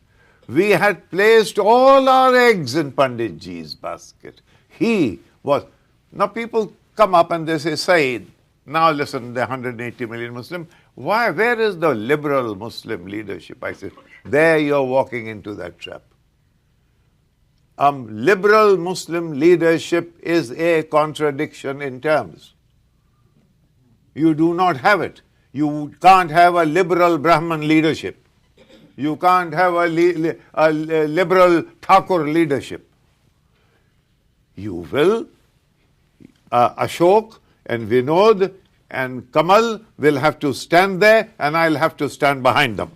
We had placed all our eggs in Pandit Ji's basket. He was... Now people come up and they say, Saeed, now listen, the 180 million Muslim, where is the liberal Muslim leadership? I said, there you're walking into that trap. Liberal Muslim leadership is a contradiction in terms. You do not have it. You can't have a liberal Brahman leadership. You can't have a liberal Thakur leadership. You will, Ashok and Vinod and Kamal will have to stand there and I'll have to stand behind them.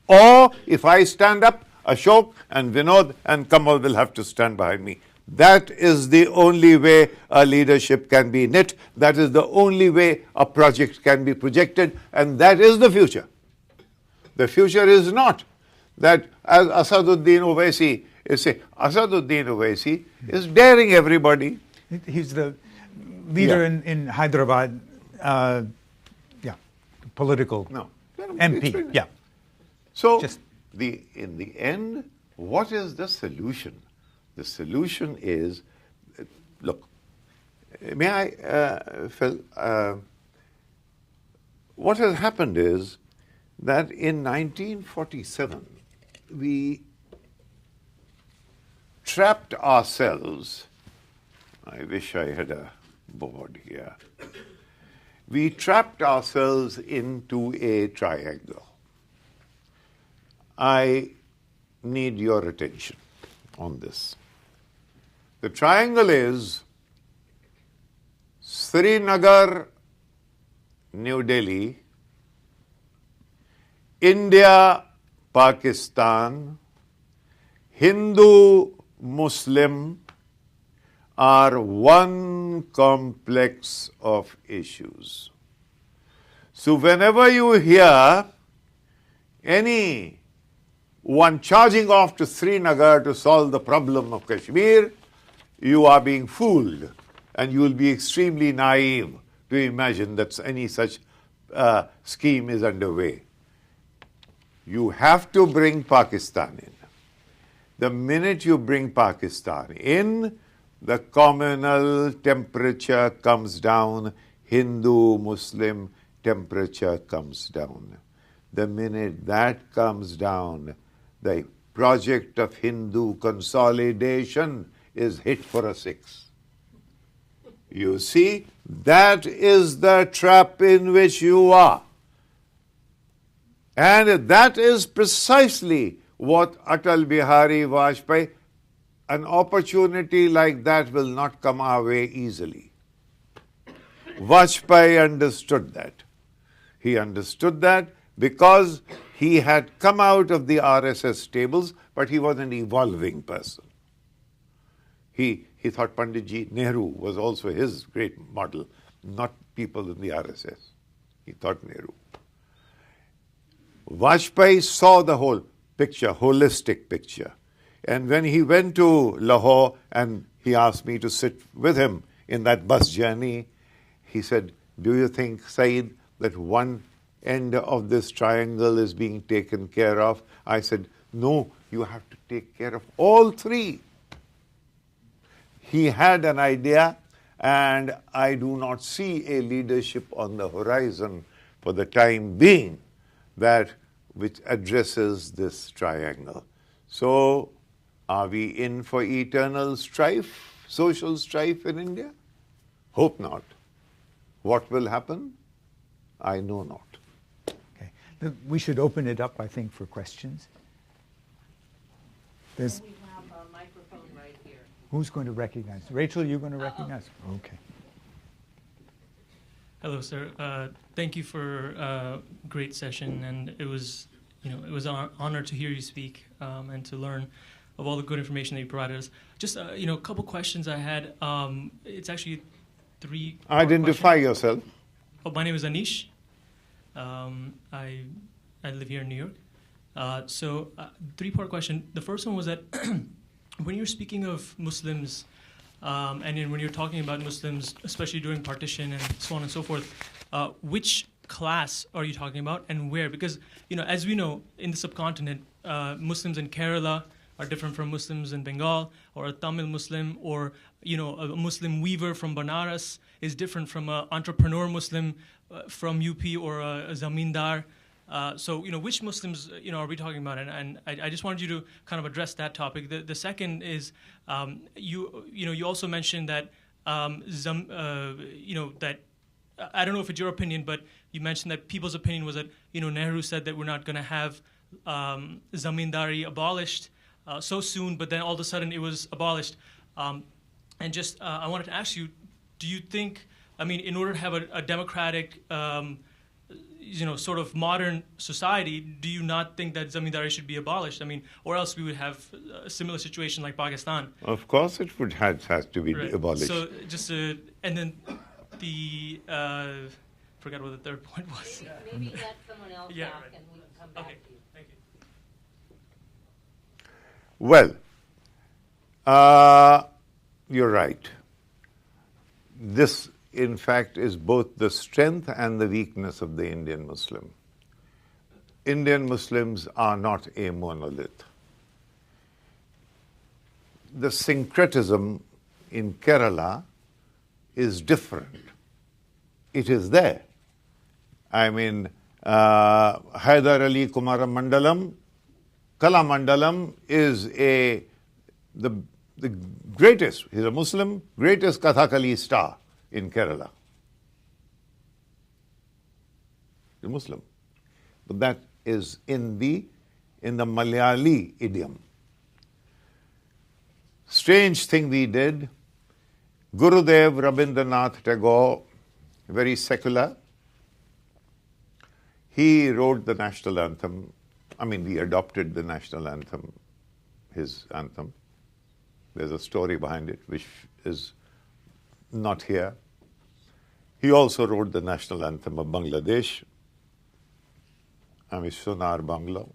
Or if I stand up, Ashok and Vinod and Kamal will have to stand behind me. That is the only way a leadership can be knit. That is the only way a project can be projected, and that is the future. The future is not that, as Asaduddin Owaisi is saying, Asaduddin Owaisi is daring everybody. He's the leader in Hyderabad, political MP. Yeah. So, in the end, what is the solution? The solution is, look, may I, Phil, what has happened is that in 1947, we trapped ourselves. I wish I had a board here. We trapped ourselves into a triangle. I need your attention on this. The triangle is Srinagar, New Delhi, India, Pakistan, Hindu, Muslim are one complex of issues. So whenever you hear any one charging off to Srinagar to solve the problem of Kashmir, you are being fooled, and you will be extremely naive to imagine that any such scheme is underway. You have to bring Pakistan in. The minute you bring Pakistan in, the communal temperature comes down, Hindu-Muslim temperature comes down. The minute that comes down, the project of Hindu consolidation is hit for a 6. You see, that is the trap in which you are. And that is precisely what Atal Bihari Vajpayee, an opportunity like that will not come our way easily. Vajpayee understood that. He understood that because he had come out of the RSS tables, but he was an evolving person. He thought Panditji Nehru was also his great model, not people in the RSS. He thought Nehru. Vajpayee saw the whole picture, holistic picture. And when he went to Lahore and he asked me to sit with him in that bus journey, he said, "Do you think, Saeed, that one end of this triangle is being taken care of?" I said, "No, you have to take care of all three." He had an idea, and I do not see a leadership on the horizon for the time being which addresses this triangle. So, are we in for eternal strife, social strife in India? Hope not. What will happen? I know not. Okay. We should open it up, I think, for questions. We have a microphone right here. Who's going to recognize? Rachel, you're going to recognize? Okay. Hello, sir. Thank you for a great session, and it was an honor to hear you speak and to learn of all the good information that you provided us. Just a couple questions I had. It's actually 3. Identify yourself. Oh, my name is Anish. I live here in New York. So 3-part question. The first one was that when you're speaking of Muslims, and when you're talking about Muslims, especially during partition and so on and so forth, which class are you talking about and where? Because, as we know, in the subcontinent, Muslims in Kerala are different from Muslims in Bengal, or a Tamil Muslim, or, a Muslim weaver from Banaras is different from an entrepreneur Muslim from UP, or a zamindar So, which Muslims, are we talking about? And I just wanted you to kind of address that topic. The second is, you also mentioned that, that I don't know if it's your opinion, but you mentioned that people's opinion was that, Nehru said that we're not going to have zamindari abolished so soon, but then all of a sudden it was abolished. And just, I wanted to ask you, do you think, in order to have a democratic, sort of modern society, do you not think that zamindari should be abolished? Or else we would have a similar situation like Pakistan. Of course, it would has to be Right. abolished. So just, and then the, forgot what the third point was. Maybe let someone else Yeah, talk right. and we can come back Okay, to you. thank you. Well, you're right. This, in fact, is both the strength and the weakness of the Indian Muslim. Indian Muslims are not a monolith. The syncretism in Kerala is different. It is there. Haidar Ali Kumara Mandalam, Kala Mandalam is the greatest, he's a Muslim, greatest Kathakali star in Kerala. He's a Muslim. But that is in the Malayali idiom. Strange thing we did, Gurudev Rabindranath Tagore, very secular, he wrote the national anthem. We adopted the national anthem, his anthem. There's a story behind it which is not here. He also wrote the national anthem of Bangladesh, Sonar Bangla.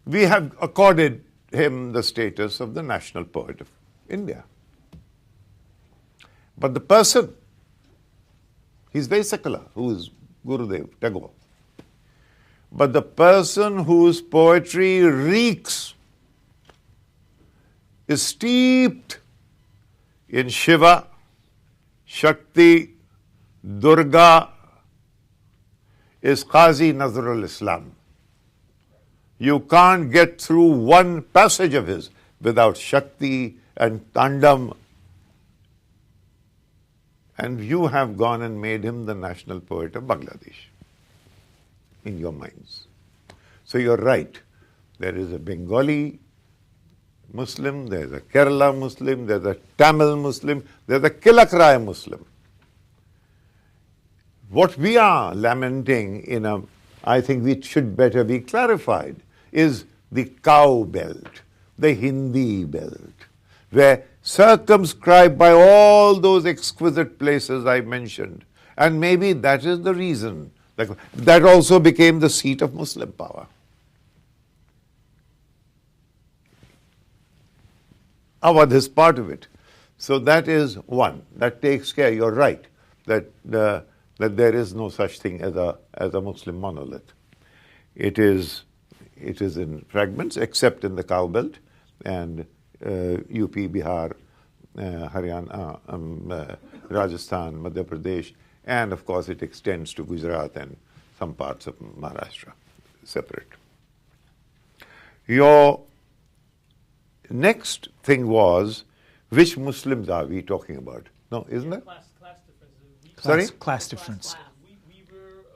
We have accorded him the status of the national poet of India. But the person, he's very secular, who is Gurudev Tagore. But the person whose poetry reeks, is steeped in Shiva, Shakti, Durga, is Qazi Nazrul Islam. You can't get through one passage of his without Shakti and Tandam. And you have gone and made him the national poet of Bangladesh in your minds. So you're right. There is a Bengali Muslim, there's a Kerala Muslim, there's a Tamil Muslim, there's a Kilakrai Muslim. What we are lamenting I think it should better be clarified, is the cow belt, the Hindi belt, where circumscribed by all those exquisite places I mentioned. And maybe that is the reason. That also became the seat of Muslim power. Awadh is part of it. So that is one. That takes care, you're right, that there is no such thing as a Muslim monolith. It is in fragments, except in the cow belt and UP, Bihar, Haryana, Rajasthan, Madhya Pradesh, and of course it extends to Gujarat and some parts of Maharashtra, separate. Your next thing was, which Muslims are we talking about? No, isn't it? Class differences. Sorry? Class difference.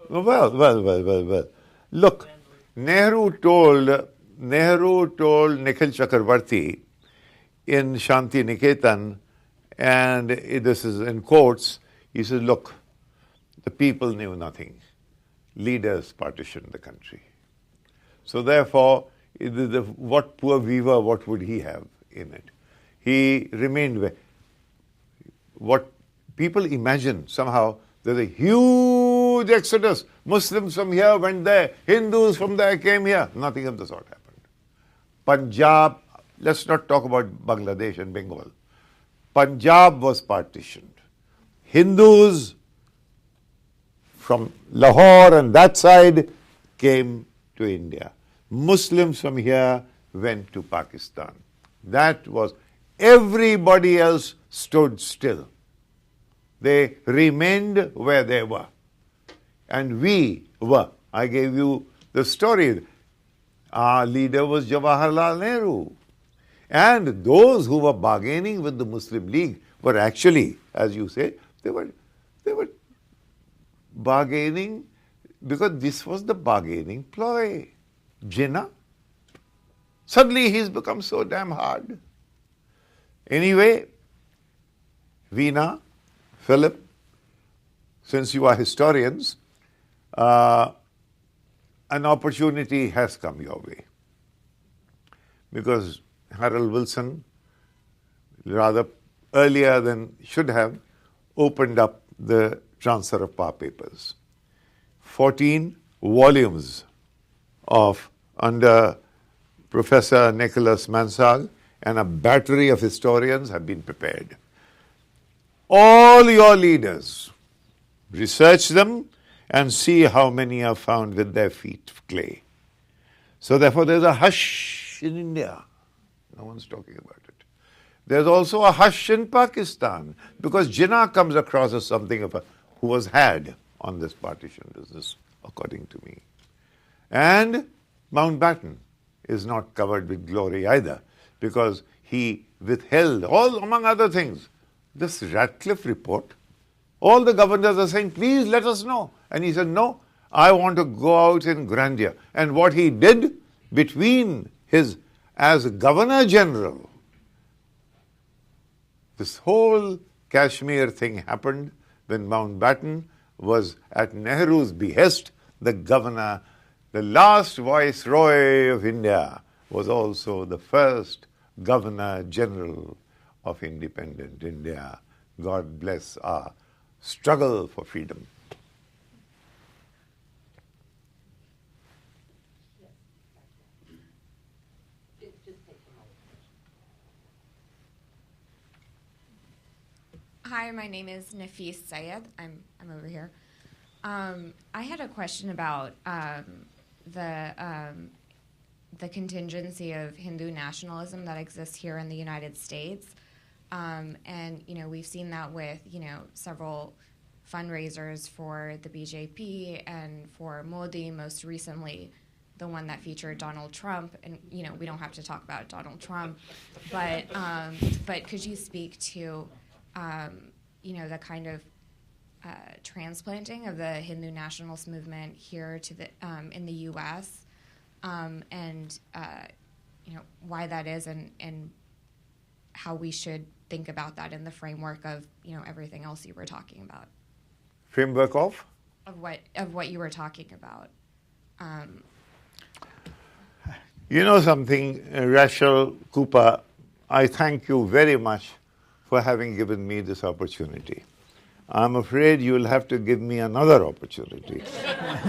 We were. Well. Look, Nehru told Nikhil Chakravarti in Shanti Niketan, and this is in quotes, he says, look, the people knew nothing. Leaders partitioned the country. So therefore, what poor weaver, what would he have in it? He remained. What people imagine somehow, there's a huge exodus. Muslims from here went there. Hindus from there came here. Nothing of the sort happened. Punjab, let's not talk about Bangladesh and Bengal. Punjab was partitioned. Hindus from Lahore and that side came to India. Muslims from here went to Pakistan. That was, everybody else stood still. They remained where they were. And we were. I gave you the story. Our leader was Jawaharlal Nehru. And those who were bargaining with the Muslim League were actually, as you say, they were bargaining because this was the bargaining ploy. Jinnah. Suddenly he's become so damn hard. Anyway, Veena, Philip, since you are historians, an opportunity has come your way. Because Harold Wilson, rather earlier than should have, opened up the transfer of power papers. 14 volumes of under Professor Nicholas Mansag and a battery of historians have been prepared. All your leaders, research them and see how many are found with their feet of clay. So therefore there's a hush in India. No one's talking about it. There's also a hush in Pakistan because Jinnah comes across as something of a who was had on this partition business, according to me. And Mountbatten is not covered with glory either because he withheld, all among other things, this Radcliffe report. All the governors are saying, please let us know. And he said, no, I want to go out in grandeur. And what he did between his, as Governor General, this whole Kashmir thing happened when Mountbatten was at Nehru's behest, the governor, the last Viceroy of India, was also the first Governor General of independent India. God bless our struggle for freedom. Hi, my name is Nafis Sayed. I'm over here. I had a question about the contingency of Hindu nationalism that exists here in the United States. And, you know, we've seen that with, you know, several fundraisers for the BJP and for Modi, most recently the one that featured Donald Trump. And, you know, we don't have to talk about Donald Trump, but could you speak to, you know, the kind of transplanting of the Hindu nationalist movement here to the in the U.S. And you know why that is, and how we should think about that in the framework of, you know, everything else you were talking about. Framework of what you were talking about. You know something, Rachel Cooper, I thank you very much for having given me this opportunity. I'm afraid you'll have to give me another opportunity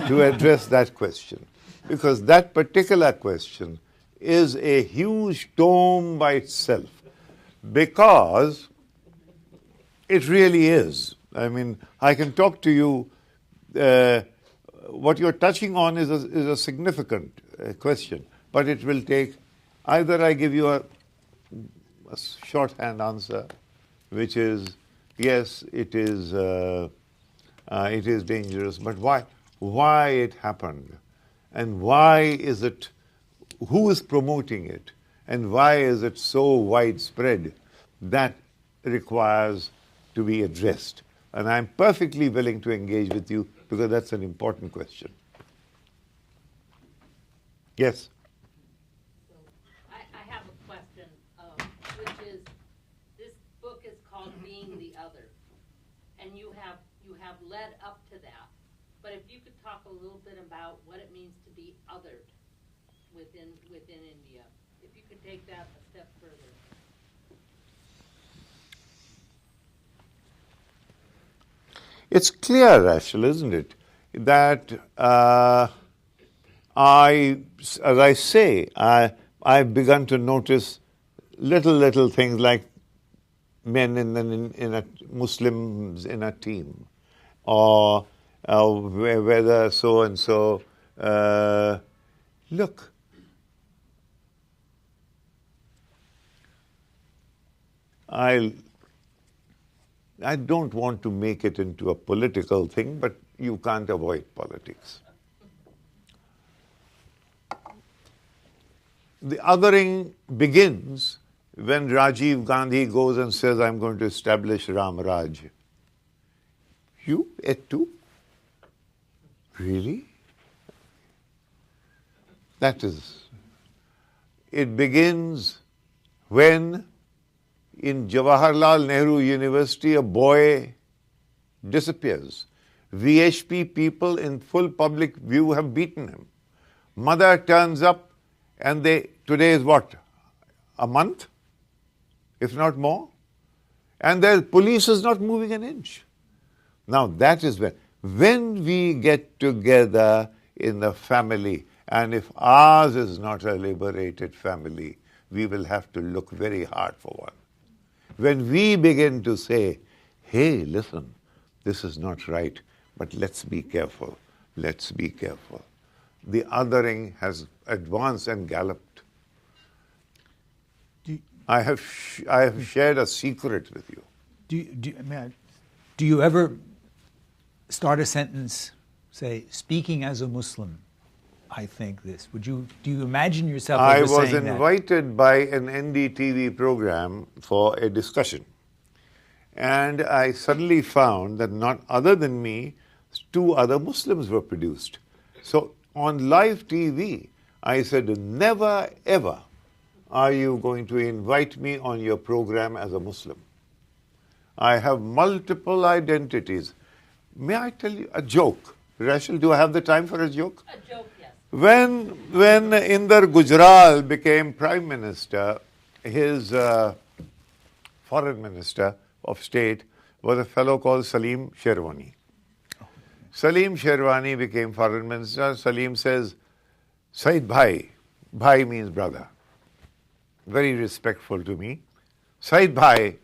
to address that question, because that particular question is a huge tome by itself, because it really is. I mean, I can talk to you, what you're touching on is a significant question, but it will take, either I give you a shorthand answer, which is, yes, it is dangerous, but why it happened, and why is it, who is promoting it, and why is it so widespread, that requires to be addressed. And I'm perfectly willing to engage with you because that's an important question. Yes? So I have a question, which is, this book is called Being the Other, and you have led up to that. But if you could talk a little bit about what it means to be othered within India, if you could take that a step further. It's clear, Rachel, isn't it, that as I say, I've begun to notice little things like men in a Muslims in a team, or whether so and so. Look, I don't want to make it into a political thing, but you can't avoid politics. The othering begins when Rajiv Gandhi goes and says, I'm going to establish Ram Raj. You, it too? Really? That is, it begins when in Jawaharlal Nehru University a boy disappears. VHP people in full public view have beaten him. Mother turns up and today is what? A month? If not more? And the police is not moving an inch. Now that is when we get together in the family, and if ours is not a liberated family, we will have to look very hard for one. When we begin to say, hey, listen, this is not right, but let's be careful, let's be careful. The othering has advanced and galloped. I have shared a secret with you. Do you ever start a sentence, say, speaking as a Muslim, I think this? Do you imagine yourself I ever was saying that? invited by an NDTV program for a discussion. And I suddenly found that not other than me, 2 other Muslims were produced. So on live TV, I said, never ever are you going to invite me on your program as a Muslim. I have multiple identities. May I tell you a joke? Rachel, do I have the time for a joke? A joke, yes. When Inder Gujral became Prime Minister, his Foreign Minister of State was a fellow called Salim Sherwani. Salim Sherwani became Foreign Minister. Salim says, Saeed Bhai, Bhai means brother, very respectful to me. Saeed Bhai,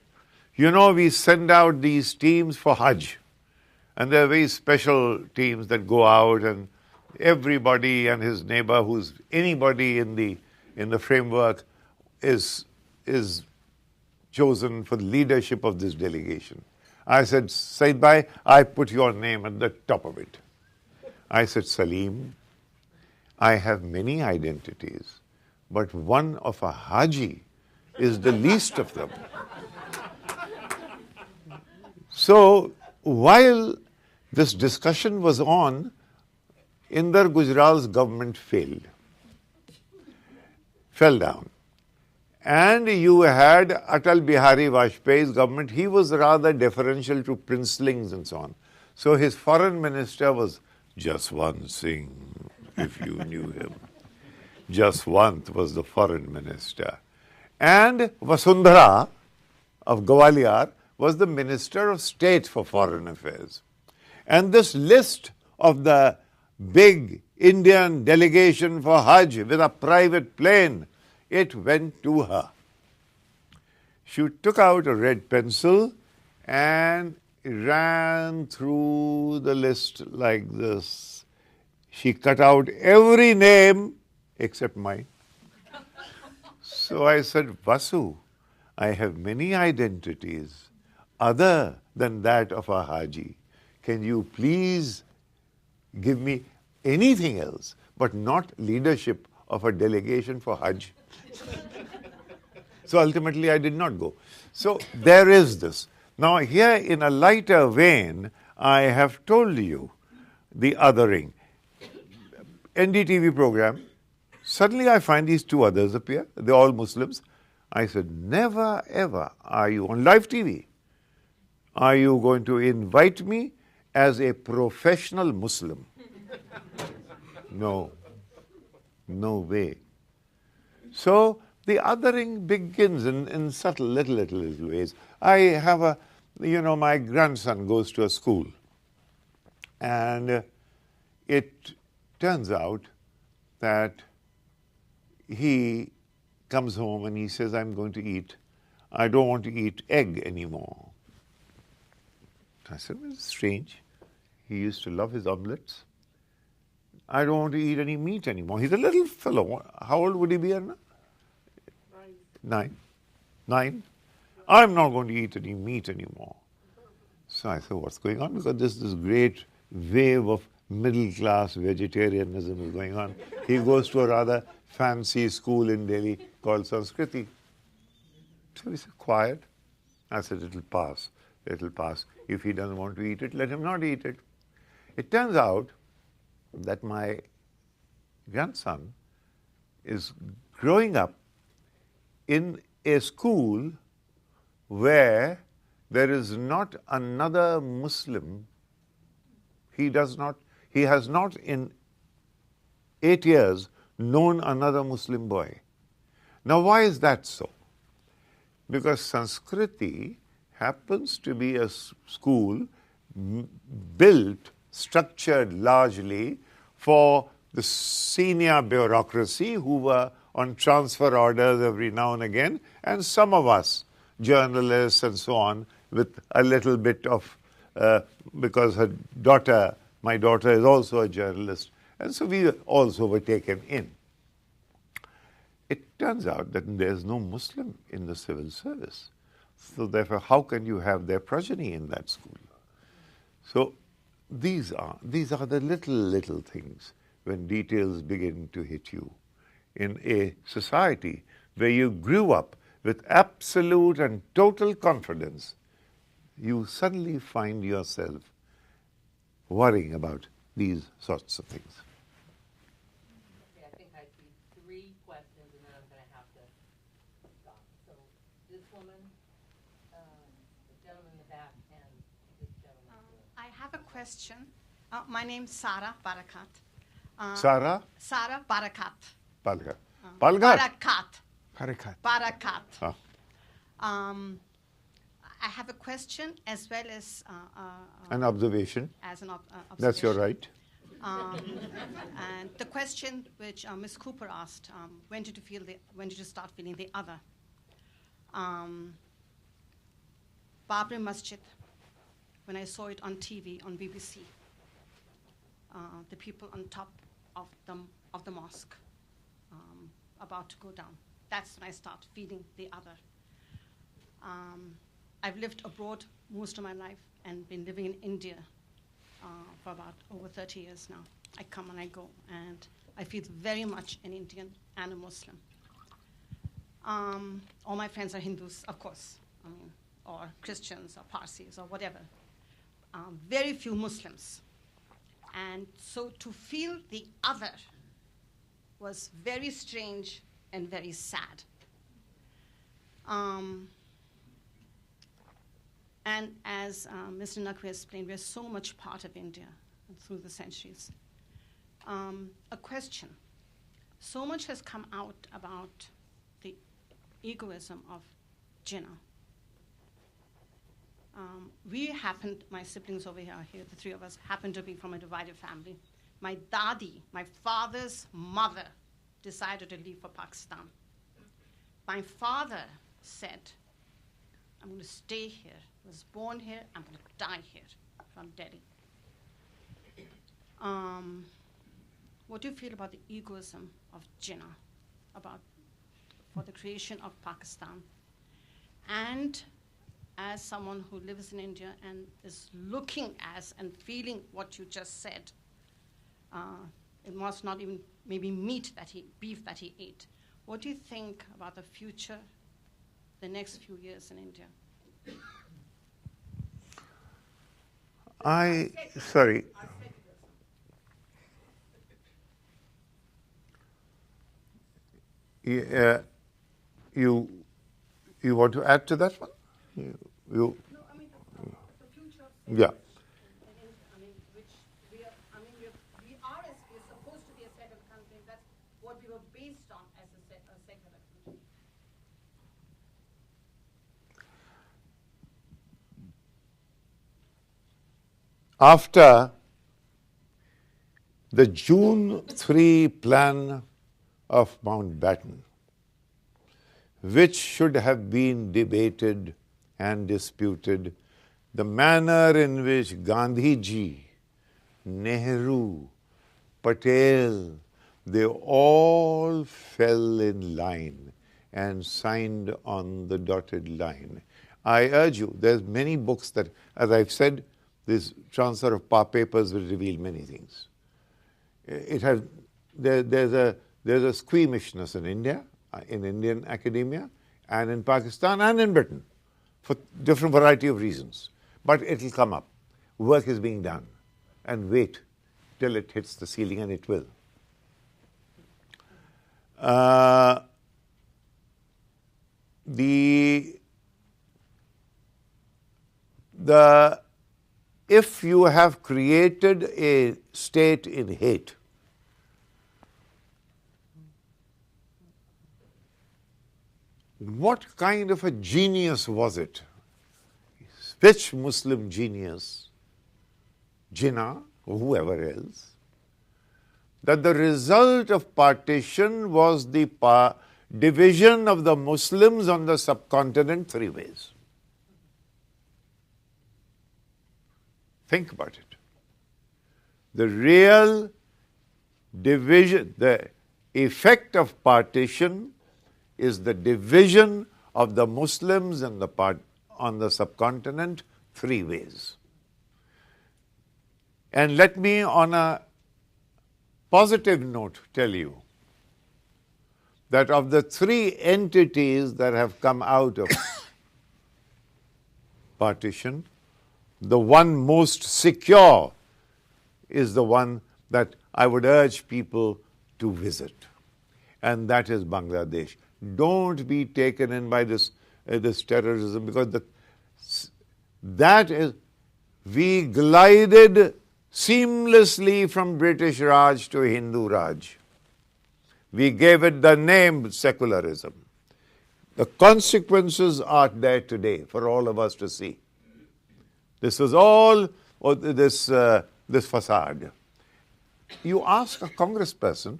you know we send out these teams for Hajj. And there are very special teams that go out, and everybody and his neighbor who's anybody in the framework is chosen for the leadership of this delegation. I said, Saeed Bhai, I put your name at the top of it. I said, Salim, I have many identities, but one of a Haji is the least of them. So while this discussion was on, Inder Gujral's government fell down. And you had Atal Bihari Vajpayee's government. He was rather deferential to princelings and so on. So his foreign minister was Jaswant Singh, if you knew him. Jaswant was the foreign minister. And Vasundhara of Gwalior was the Minister of State for Foreign Affairs. And this list of the big Indian delegation for Hajj with a private plane, it went to her. She took out a red pencil and ran through the list like this. She cut out every name except mine. So I said, Vasu, I have many identities other than that of a Haji. Can you please give me anything else but not leadership of a delegation for Hajj? So ultimately I did not go. So there is this. Now here in a lighter vein, I have told you the othering. NDTV program, suddenly I find these 2 others appear. They're all Muslims. I said, never ever are you on live TV, are you going to invite me as a professional Muslim? No. No way. So the othering begins in subtle little ways. I have my grandson goes to a school, and it turns out that he comes home and he says, I don't want to eat egg anymore. I said, well, it's strange. He used to love his omelets. I don't want to eat any meat anymore. He's a little fellow. How old would he be now? 9. I'm not going to eat any meat anymore. So I said, what's going on? Because there's this great wave of middle-class vegetarianism is going on. He goes to a rather fancy school in Delhi called Sanskriti. So we said, quiet. I said, it'll pass. It'll pass. If he doesn't want to eat it, let him not eat it. It turns out that my grandson is growing up in a school where there is not another Muslim. He has not in 8 years known another Muslim boy. Now, why is that so? Because Sanskriti happens to be a school built, structured largely for the senior bureaucracy who were on transfer orders every now and again, and some of us, journalists and so on, with a little bit of, because my daughter is also a journalist, and so we also were taken in. It turns out that there's no Muslim in the civil service. So therefore, how can you have their progeny in that school? So these are the little things when details begin to hit you. In a society where you grew up with absolute and total confidence, you suddenly find yourself worrying about these sorts of things. Okay, I think I see 3 questions, and then I'm going to have to stop. So this woman, the gentleman in the back, and this gentleman. I have a question. My name's Sara Barakat. Sarah? Sara Barakat. Palghat. Palghat? Barakat. Harakat. Barakat. Ah. I have a question as well as An observation. as an observation. That's your right. And the question which Ms. Cooper asked, when did you start feeling the other? Babri Masjid, when I saw it on TV, on BBC, the people on top of the mosque about to go down. That's when I start feeling the other. I've lived abroad most of my life and been living in India for about over 30 years now. I come and I go, and I feel very much an Indian and a Muslim. All my friends are Hindus, of course, or Christians or Parsis or whatever. Very few Muslims. And so to feel the other was very strange and very sad. And as Mr. Naqvi explained, we're so much part of India through the centuries. A question. So much has come out about the egoism of Jinnah. My siblings over here, the 3 of us, happen to be from a divided family. My dadi, my father's mother, decided to leave for Pakistan. My father said, I'm going to stay here. I was born here, I'm going to die here, from Delhi. What do you feel about the egoism of Jinnah, for the creation of Pakistan? And as someone who lives in India and is looking as and feeling what you just said, it must not even maybe beef that he ate. What do you think about the future, the next few years in India? Sorry. You want to add to that one? No, I mean the future of Yeah. which we are supposed to be a secular country. That's what we were based on as a secular country. After the June 3 plan of Mountbatten, which should have been debated and disputed, the manner in which Gandhiji, Nehru, Patel, they all fell in line and signed on the dotted line. I urge you, there's many books that, as I've said, this transfer of papers will reveal many things. There's a squeamishness in India, in Indian academia, and in Pakistan and in Britain, for different variety of reasons. But it will come up. Work is being done. And wait till it hits the ceiling, and it will. If you have created a state in hate, what kind of a genius was it? Which Muslim genius, Jinnah or whoever else, that the result of partition was the division of the Muslims on the subcontinent three ways? Think about it. The real division, the effect of partition is the division of the Muslims and on the subcontinent three ways. And let me, on a positive note, tell you that of the three entities that have come out of partition, the one most secure is the one that I would urge people to visit, and that is Bangladesh. Don't be taken in by this terrorism, because that is, we glided seamlessly from British Raj to Hindu Raj. We gave it the name secularism. The consequences are there today for all of us to see. This was all this facade. You ask a congressperson,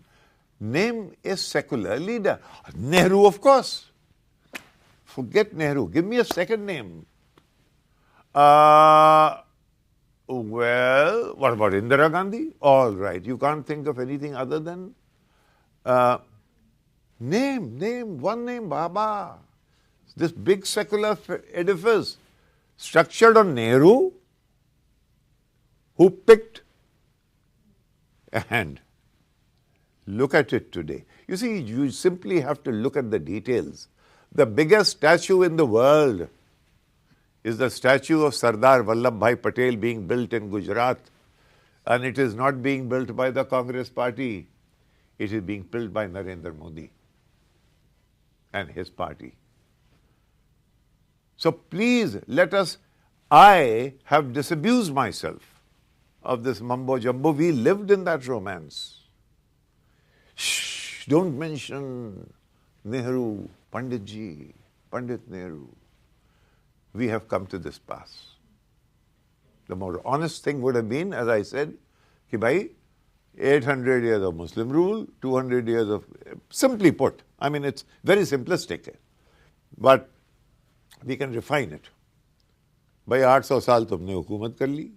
name a secular leader. Nehru, of course. Forget Nehru. Give me a second name. Well, what about Indira Gandhi? All right. You can't think of anything other than name one name, Baba. This big secular edifice structured on Nehru, who picked a hand. Look at it today. You see, you simply have to look at the details. The biggest statue in the world is the statue of Sardar Vallabhbhai Patel being built in Gujarat. And it is not being built by the Congress party. It is being built by Narendra Modi and his party. So please let us, I have disabused myself of this mumbo jumbo. We lived in that romance. Shh, don't mention Nehru, Pandit Nehru. We have come to this pass. The more honest thing would have been, as I said, ki bhai, 800 years of Muslim rule, 200 years of, simply put, I mean it's very simplistic, but we can refine it. Bhai 800 saal tumne hukumat kar li,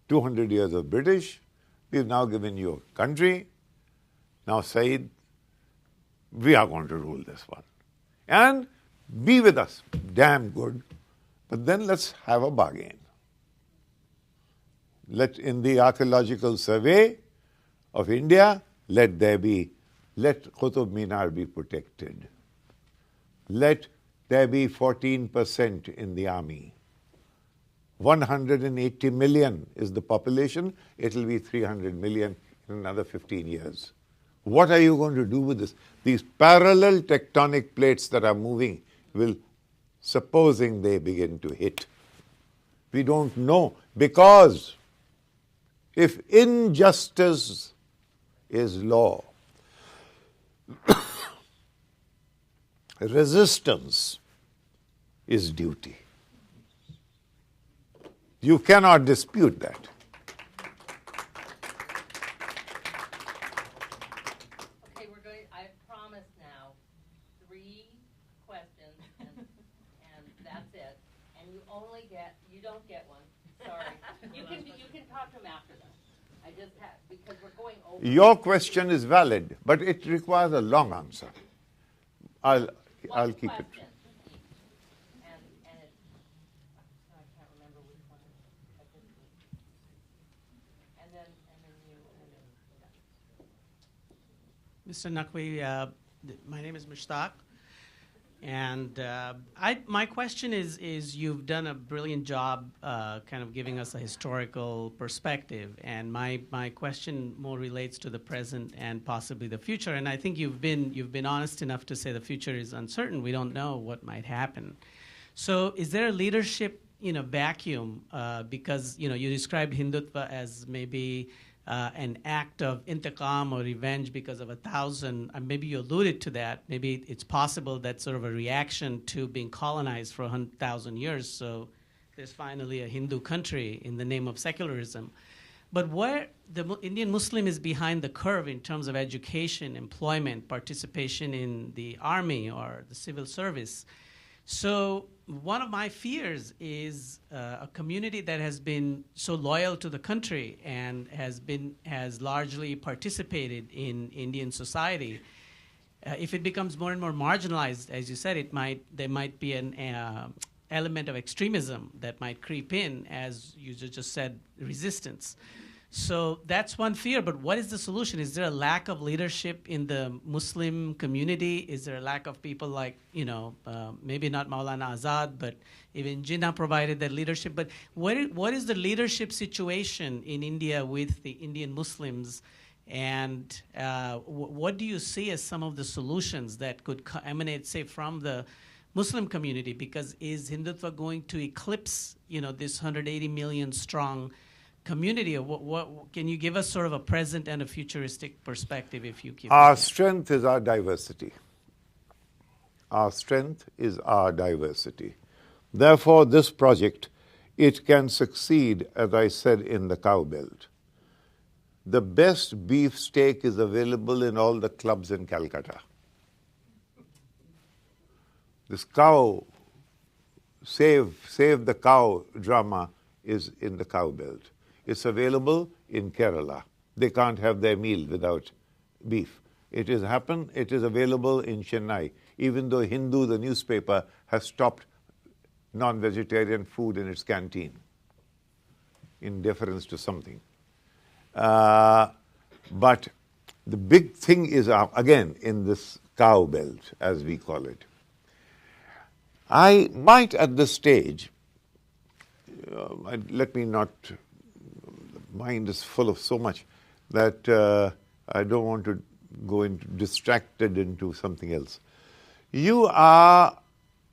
200 years of British, we've now given you a country. Now Saeed, we are going to rule this one. And be with us, damn good. But then let's have a bargain. In the archaeological survey of India, let Qutub Minar be protected. Let there be 14% in the army. 180 million is the population. It will be 300 million in another 15 years. What are you going to do with this? These parallel tectonic plates that are moving will, supposing they begin to hit. We don't know, because if injustice is law, resistance is duty. You cannot dispute that. Okay, I promise now 3 questions and that's it. And you don't get one. Sorry. You can talk to him after that. Because we're going over. Your question is valid, but it requires a long answer. I'll keep it. And then you, and then. Mr. Naqvi, my name is Mushtaq, and my question is you've done a brilliant job kind of giving us a historical perspective, and my question more relates to the present and possibly the future. And I think you've been honest enough to say the future is uncertain. We don't know what might happen. So is there a leadership vacuum? Because you described Hindutva as maybe an act of intiqam or revenge because of 1,000. Maybe you alluded to that. Maybe it's possible that's sort of a reaction to being colonized for 1,000 years. So there's finally a Hindu country in the name of secularism. But where the Indian Muslim is behind the curve in terms of education, employment, participation in the army or the civil service. So one of my fears is a community that has been so loyal to the country and has largely participated in Indian society. If it becomes more and more marginalized, as you said, there might be an element of extremism that might creep in, as you just said, resistance. So that's one fear, but what is the solution? Is there a lack of leadership in the Muslim community? Is there a lack of people like, maybe not Maulana Azad, but even Jinnah provided that leadership? But what is the leadership situation in India with the Indian Muslims? And what do you see as some of the solutions that could emanate, say, from the Muslim community? Because is Hindutva going to eclipse, this 180 million strong community? Or what can you give us sort of a present and a futuristic perspective, if you keep Our strength is our diversity. Our strength is our diversity. Therefore, this project, it can succeed, as I said, in the cow belt. The best beef steak is available in all the clubs in Calcutta. This cow, save the cow drama is in the cow belt. It's available in Kerala. They can't have their meal without beef. It is available in Chennai, even though Hindu, the newspaper, has stopped non-vegetarian food in its canteen in deference to something. But the big thing is, again, in this cow belt, as we call it. I might at this stage, let me not, the mind is full of so much that I don't want to go into distracted into something else. You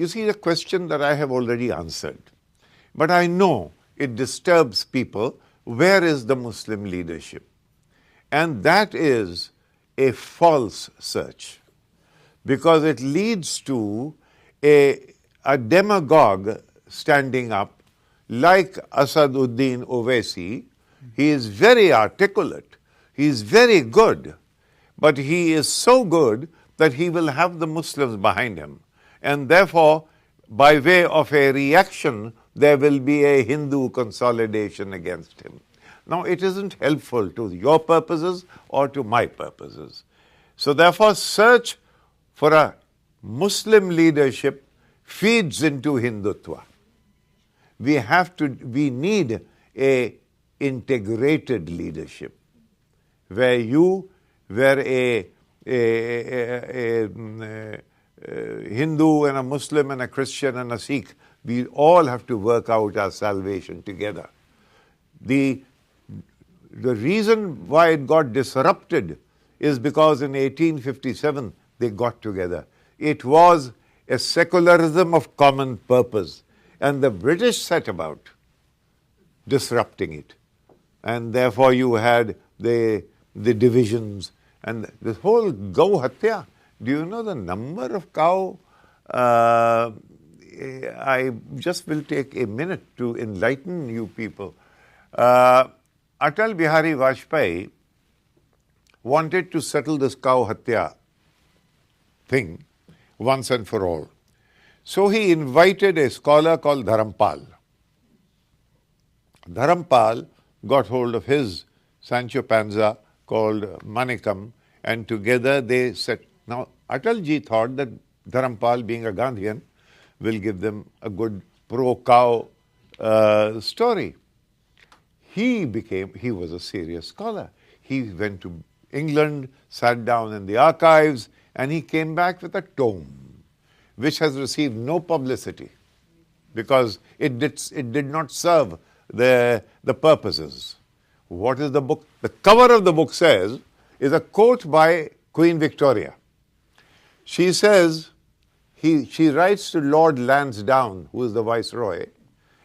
see the question that I have already answered, but I know it disturbs people. Where is the Muslim leadership? And that is a false search, because it leads to a demagogue standing up like Asaduddin Owaisi. He is very articulate, he is very good, but he is so good that he will have the Muslims behind him. And therefore, by way of a reaction, there will be a Hindu consolidation against him. Now, it isn't helpful to your purposes or to my purposes. So therefore, search for a Muslim leadership feeds into Hindutva. We need a integrated leadership where a Hindu and a Muslim and a Christian and a Sikh, we all have to work out our salvation together. The reason why it got disrupted is because in 1857 they got together. It was a secularism of common purpose, and the British set about disrupting it. And therefore you had the divisions and this whole Gau Hatya. Do you know the number of cow? I just will take a minute to enlighten you people. Atal Bihari Vajpayee wanted to settle this cow Hatya thing once and for all. So he invited a scholar called Dharampal. Dharampal got hold of his Sancho Panza called Manikam, and together they set. Now, Atalji thought that Dharampal, being a Gandhian, will give them a good pro-cow story. he was a serious scholar. He went to England, sat down in the archives, and he came back with a tome which has received no publicity because it did not serve the purposes. What is the book? The cover of the book says, is a quote by Queen Victoria. She says, she writes to Lord Lansdowne, who is the Viceroy,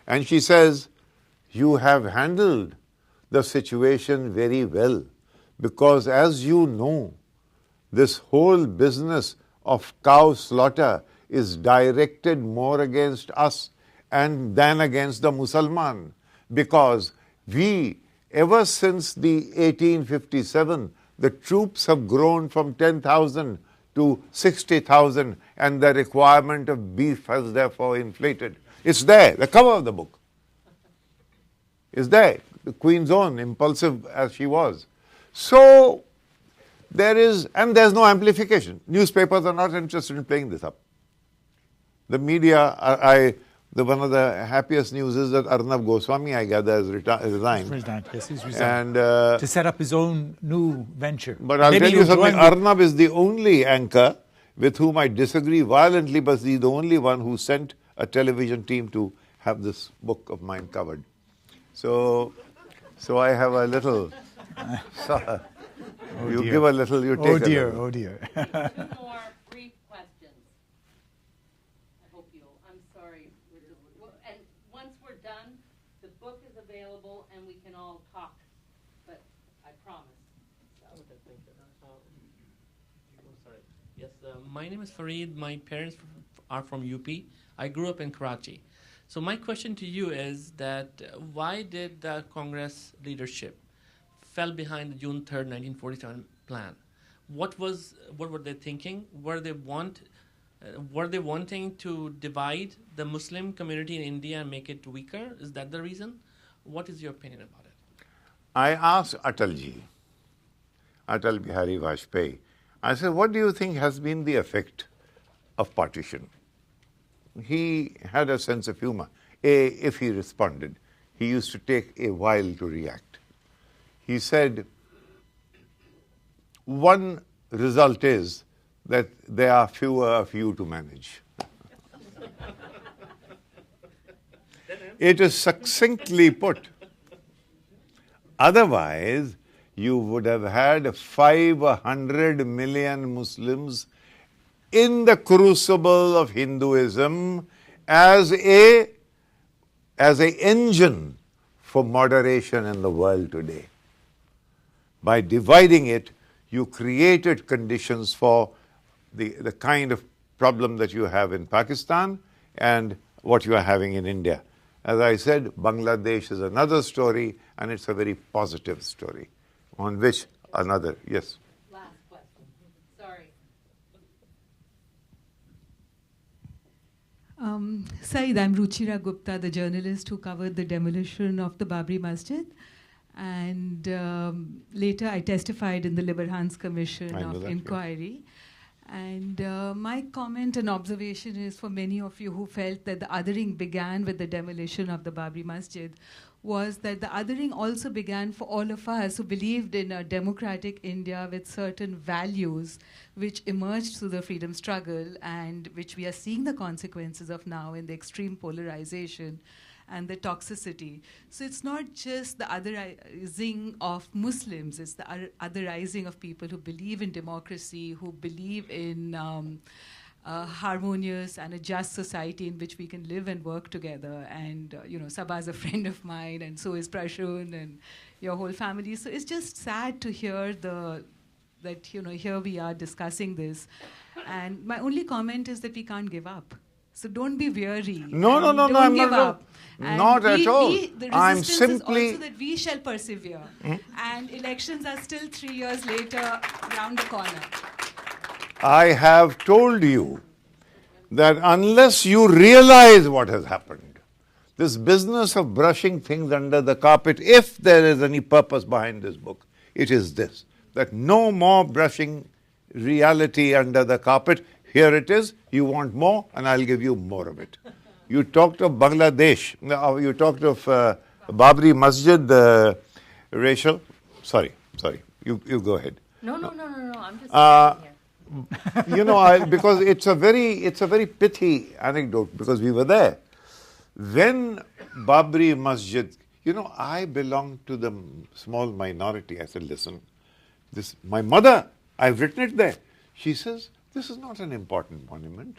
and she says, you have handled the situation very well because as you know, this whole business of cow slaughter is directed more against us and than against the Mussalman because we, ever since the 1857, the troops have grown from 10,000 to 60,000 and the requirement of beef has therefore inflated. It's there, the cover of the book is there, the Queen's own, impulsive as she was. So there's no amplification. Newspapers are not interested in playing this up. The media, one of the happiest news is that Arnab Goswami, I gather, has resigned. Yes, he's resigned. And to set up his own new venture. but I'll Maybe tell you you'll something, join Arnab is the only anchor with whom I disagree violently, but he's the only one who sent a television team to have this book of mine covered. So I have a little, you dear. give a little, you take Oh a dear, little. oh dear. Two more brief questions. I hope I'm sorry. And once we're done, the book is available and we can all talk, but I promise. Okay, thank you. Sorry. Yes, my name is Fareed. My parents are from UP. I grew up in Karachi. So my question to you is that why did the Congress leadership fell behind the June 3rd, 1947 plan? What were they thinking? Were they wanting to divide the Muslim community in India and make it weaker? Is that the reason? What is your opinion about it? I asked Atal Bihari Vajpayee, I said, what do you think has been the effect of partition? He had a sense of humor. If he responded, he used to take a while to react. He said, one result is that there are fewer of you to manage. It is succinctly put. Otherwise, you would have had 500 million Muslims in the crucible of Hinduism as an engine for moderation in the world today. By dividing it, you created conditions for the kind of problem that you have in Pakistan and what you are having in India. As I said, Bangladesh is another story, and it's a very positive story, on which another, yes. Last question. Sorry. Saeed, I'm Ruchira Gupta, the journalist who covered the demolition of the Babri Masjid. And later I testified in the Liberhans Commission of Inquiry. And my comment and observation is for many of you who felt that the othering began with the demolition of the Babri Masjid was that the othering also began for all of us who believed in a democratic India with certain values which emerged through the freedom struggle and which we are seeing the consequences of now in the extreme polarization and the toxicity. So it's not just the otherizing of Muslims, it's the otherizing of people who believe in democracy, who believe in a harmonious and a just society in which we can live and work together. And Sabah is a friend of mine, and so is Prashun and your whole family. So it's just sad to hear that here we are discussing this. And my only comment is that we can't give up. So don't be weary. No, don't I'm give not. up. Not at all. The I'm resistance simply. is also that we shall persevere. And elections are still 3 years later around the corner. I have told you that unless you realize what has happened, this business of brushing things under the carpet, if there is any purpose behind this book, it is this, that no more brushing reality under the carpet. Here it is, you want more, and I'll give you more of it. You talked of Bangladesh, you talked of Babri Masjid, Rachel. Sorry. You go ahead. No, I'm just Uh, sitting here. Because it's a very pithy anecdote because we were there. When Babri Masjid, I belong to the small minority. I said, listen, my mother, I've written it there. She says, this is not an important monument.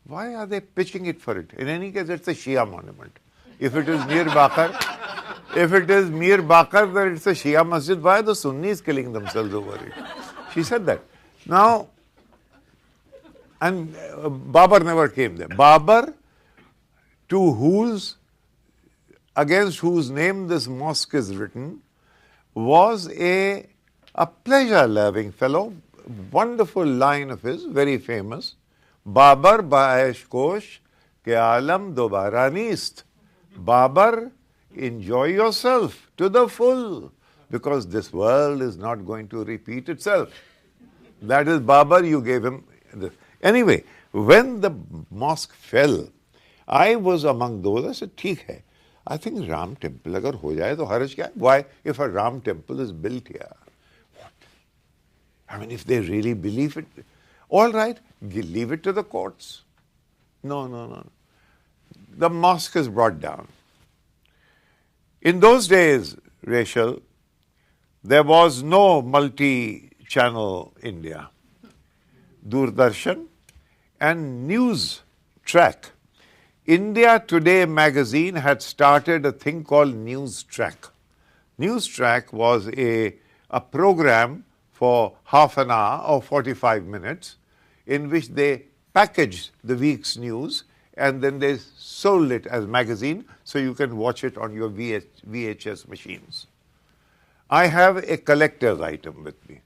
Why are they pitching it for it? In any case, it's a Shia monument. If it is Mir Bakar, then it's a Shia masjid. Why are the Sunnis killing themselves over it? She said that. Now, and Babar never came there. Babar, against whose name this mosque is written, was a pleasure-loving fellow. Wonderful line of his, very famous. Babar baash kosh ke alam dobara neest. Babar, enjoy yourself to the full, because this world is not going to repeat itself. That is Babar, you gave him. Anyway, when the mosque fell, I was among those. I said, "Theek hai. I think Ram temple agar ho jaye to haraj kya hai? Why? If a Ram temple is built here, what? I mean, if they really believe it, all right, leave it to the courts." No. The mosque is brought down. In those days, Rachel, there was no multi-channel India. Doordarshan and News Track. India Today magazine had started a thing called News Track. News Track was a program for half an hour or 45 minutes in which they packaged the week's news and then they sold it as magazine so you can watch it on your VHS machines. I have a collector's item with me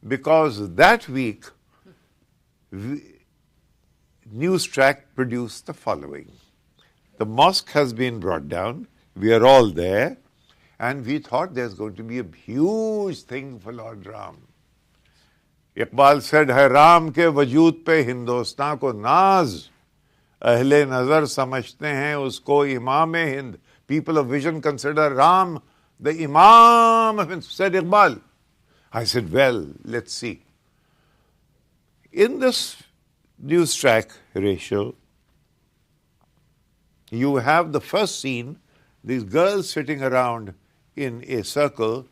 because that week News Track produced the following. The mosque has been brought down. We are all there. And we thought there's going to be a huge thing for Lord Ram. Iqbal said, "Hai Ram ke wajood pe Hindustan ko naaz. Ahle nazar samajhte hain usko Imam-e-Hind." People of vision consider Ram the Imam of Hind, said Iqbal. I said, well, let's see. In this News Track, Rachel, you have the first scene, these girls sitting around in a circle.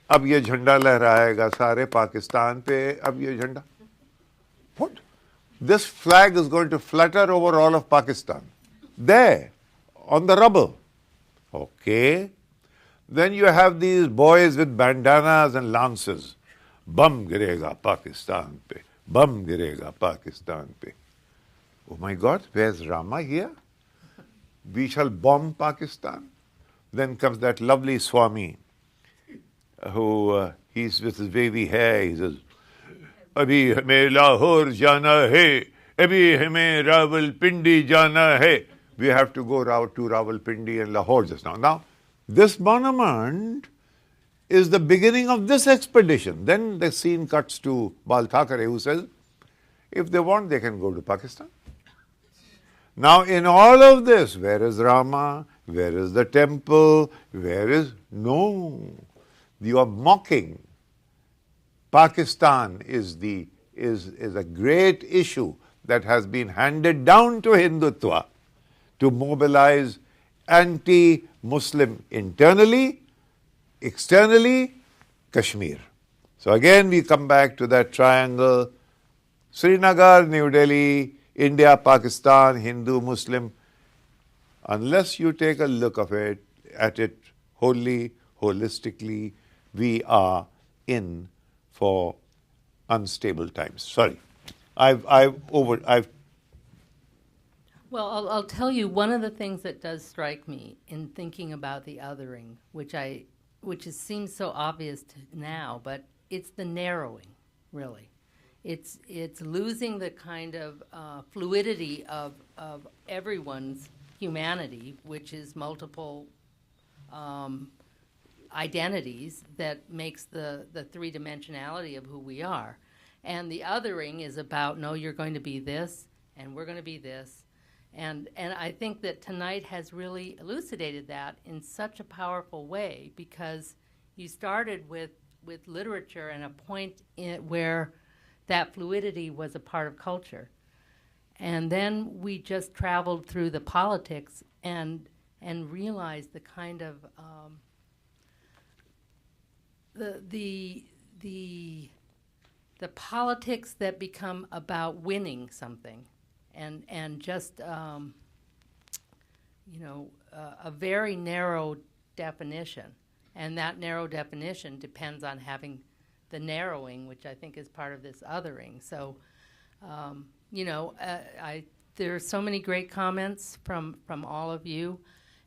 Ab ye jhanda lehrayega sare Pakistan pe, ab ye jhanda. What? This flag is going to flutter over all of Pakistan. There, on the rubble. Okay. Then you have these boys with bandanas and lances. Bum girega Pakistan pe. Bum girega Pakistan pe. Oh my God, where's Rama here? We shall bomb Pakistan. Then comes that lovely Swami who he's with his wavy hair. He says, "Abhi hame Lahore jana hai, abhi hame Rawalpindi jana hai." We have to go to Rawalpindi and Lahore just now. Now, this monument is the beginning of this expedition. Then the scene cuts to Bal Thackeray, who says, if they want, they can go to Pakistan. Now, in all of this, where is Rama? Where is the temple? No. You are mocking. Pakistan is a great issue that has been handed down to Hindutva to mobilize anti-Muslim internally, externally, Kashmir. So again we come back to that triangle, Srinagar, New Delhi, India, Pakistan, Hindu, Muslim. Unless you take a look at it wholly, holistically, we are in for unstable times. Sorry, Well, I'll tell you, one of the things that does strike me in thinking about the othering, which seems so obvious now, but it's the narrowing, really. It's losing the kind of fluidity of everyone's humanity, which is multiple identities that makes the three-dimensionality of who we are. And the othering is about, no, you're going to be this, and we're going to be this. And I think that tonight has really elucidated that in such a powerful way, because you started with literature and a point where that fluidity was a part of culture. And then we just traveled through the politics and realized the kind of the politics that become about winning something, and just a very narrow definition, and that narrow definition depends on having the narrowing, which I think is part of this othering. So, there are so many great comments from all of you,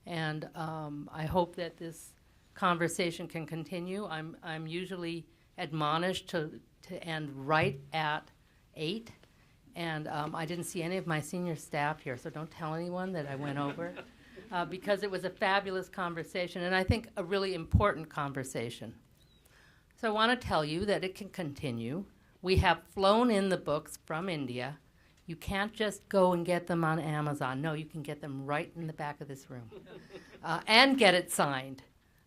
and I hope that this conversation can continue. I'm usually admonished to end right at 8, and I didn't see any of my senior staff here, so don't tell anyone that I went over, because it was a fabulous conversation, and I think a really important conversation. So I want to tell you that it can continue. We have flown in the books from India. You can't just go and get them on Amazon. No, you can get them right in the back of this room and get it signed.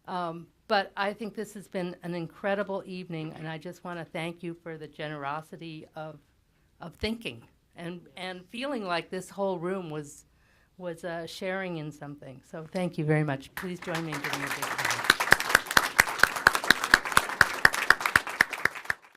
But I think this has been an incredible evening, and I just want to thank you for the generosity of thinking and feeling like this whole room was sharing in something. So thank you very much. Please join me in giving a big hand.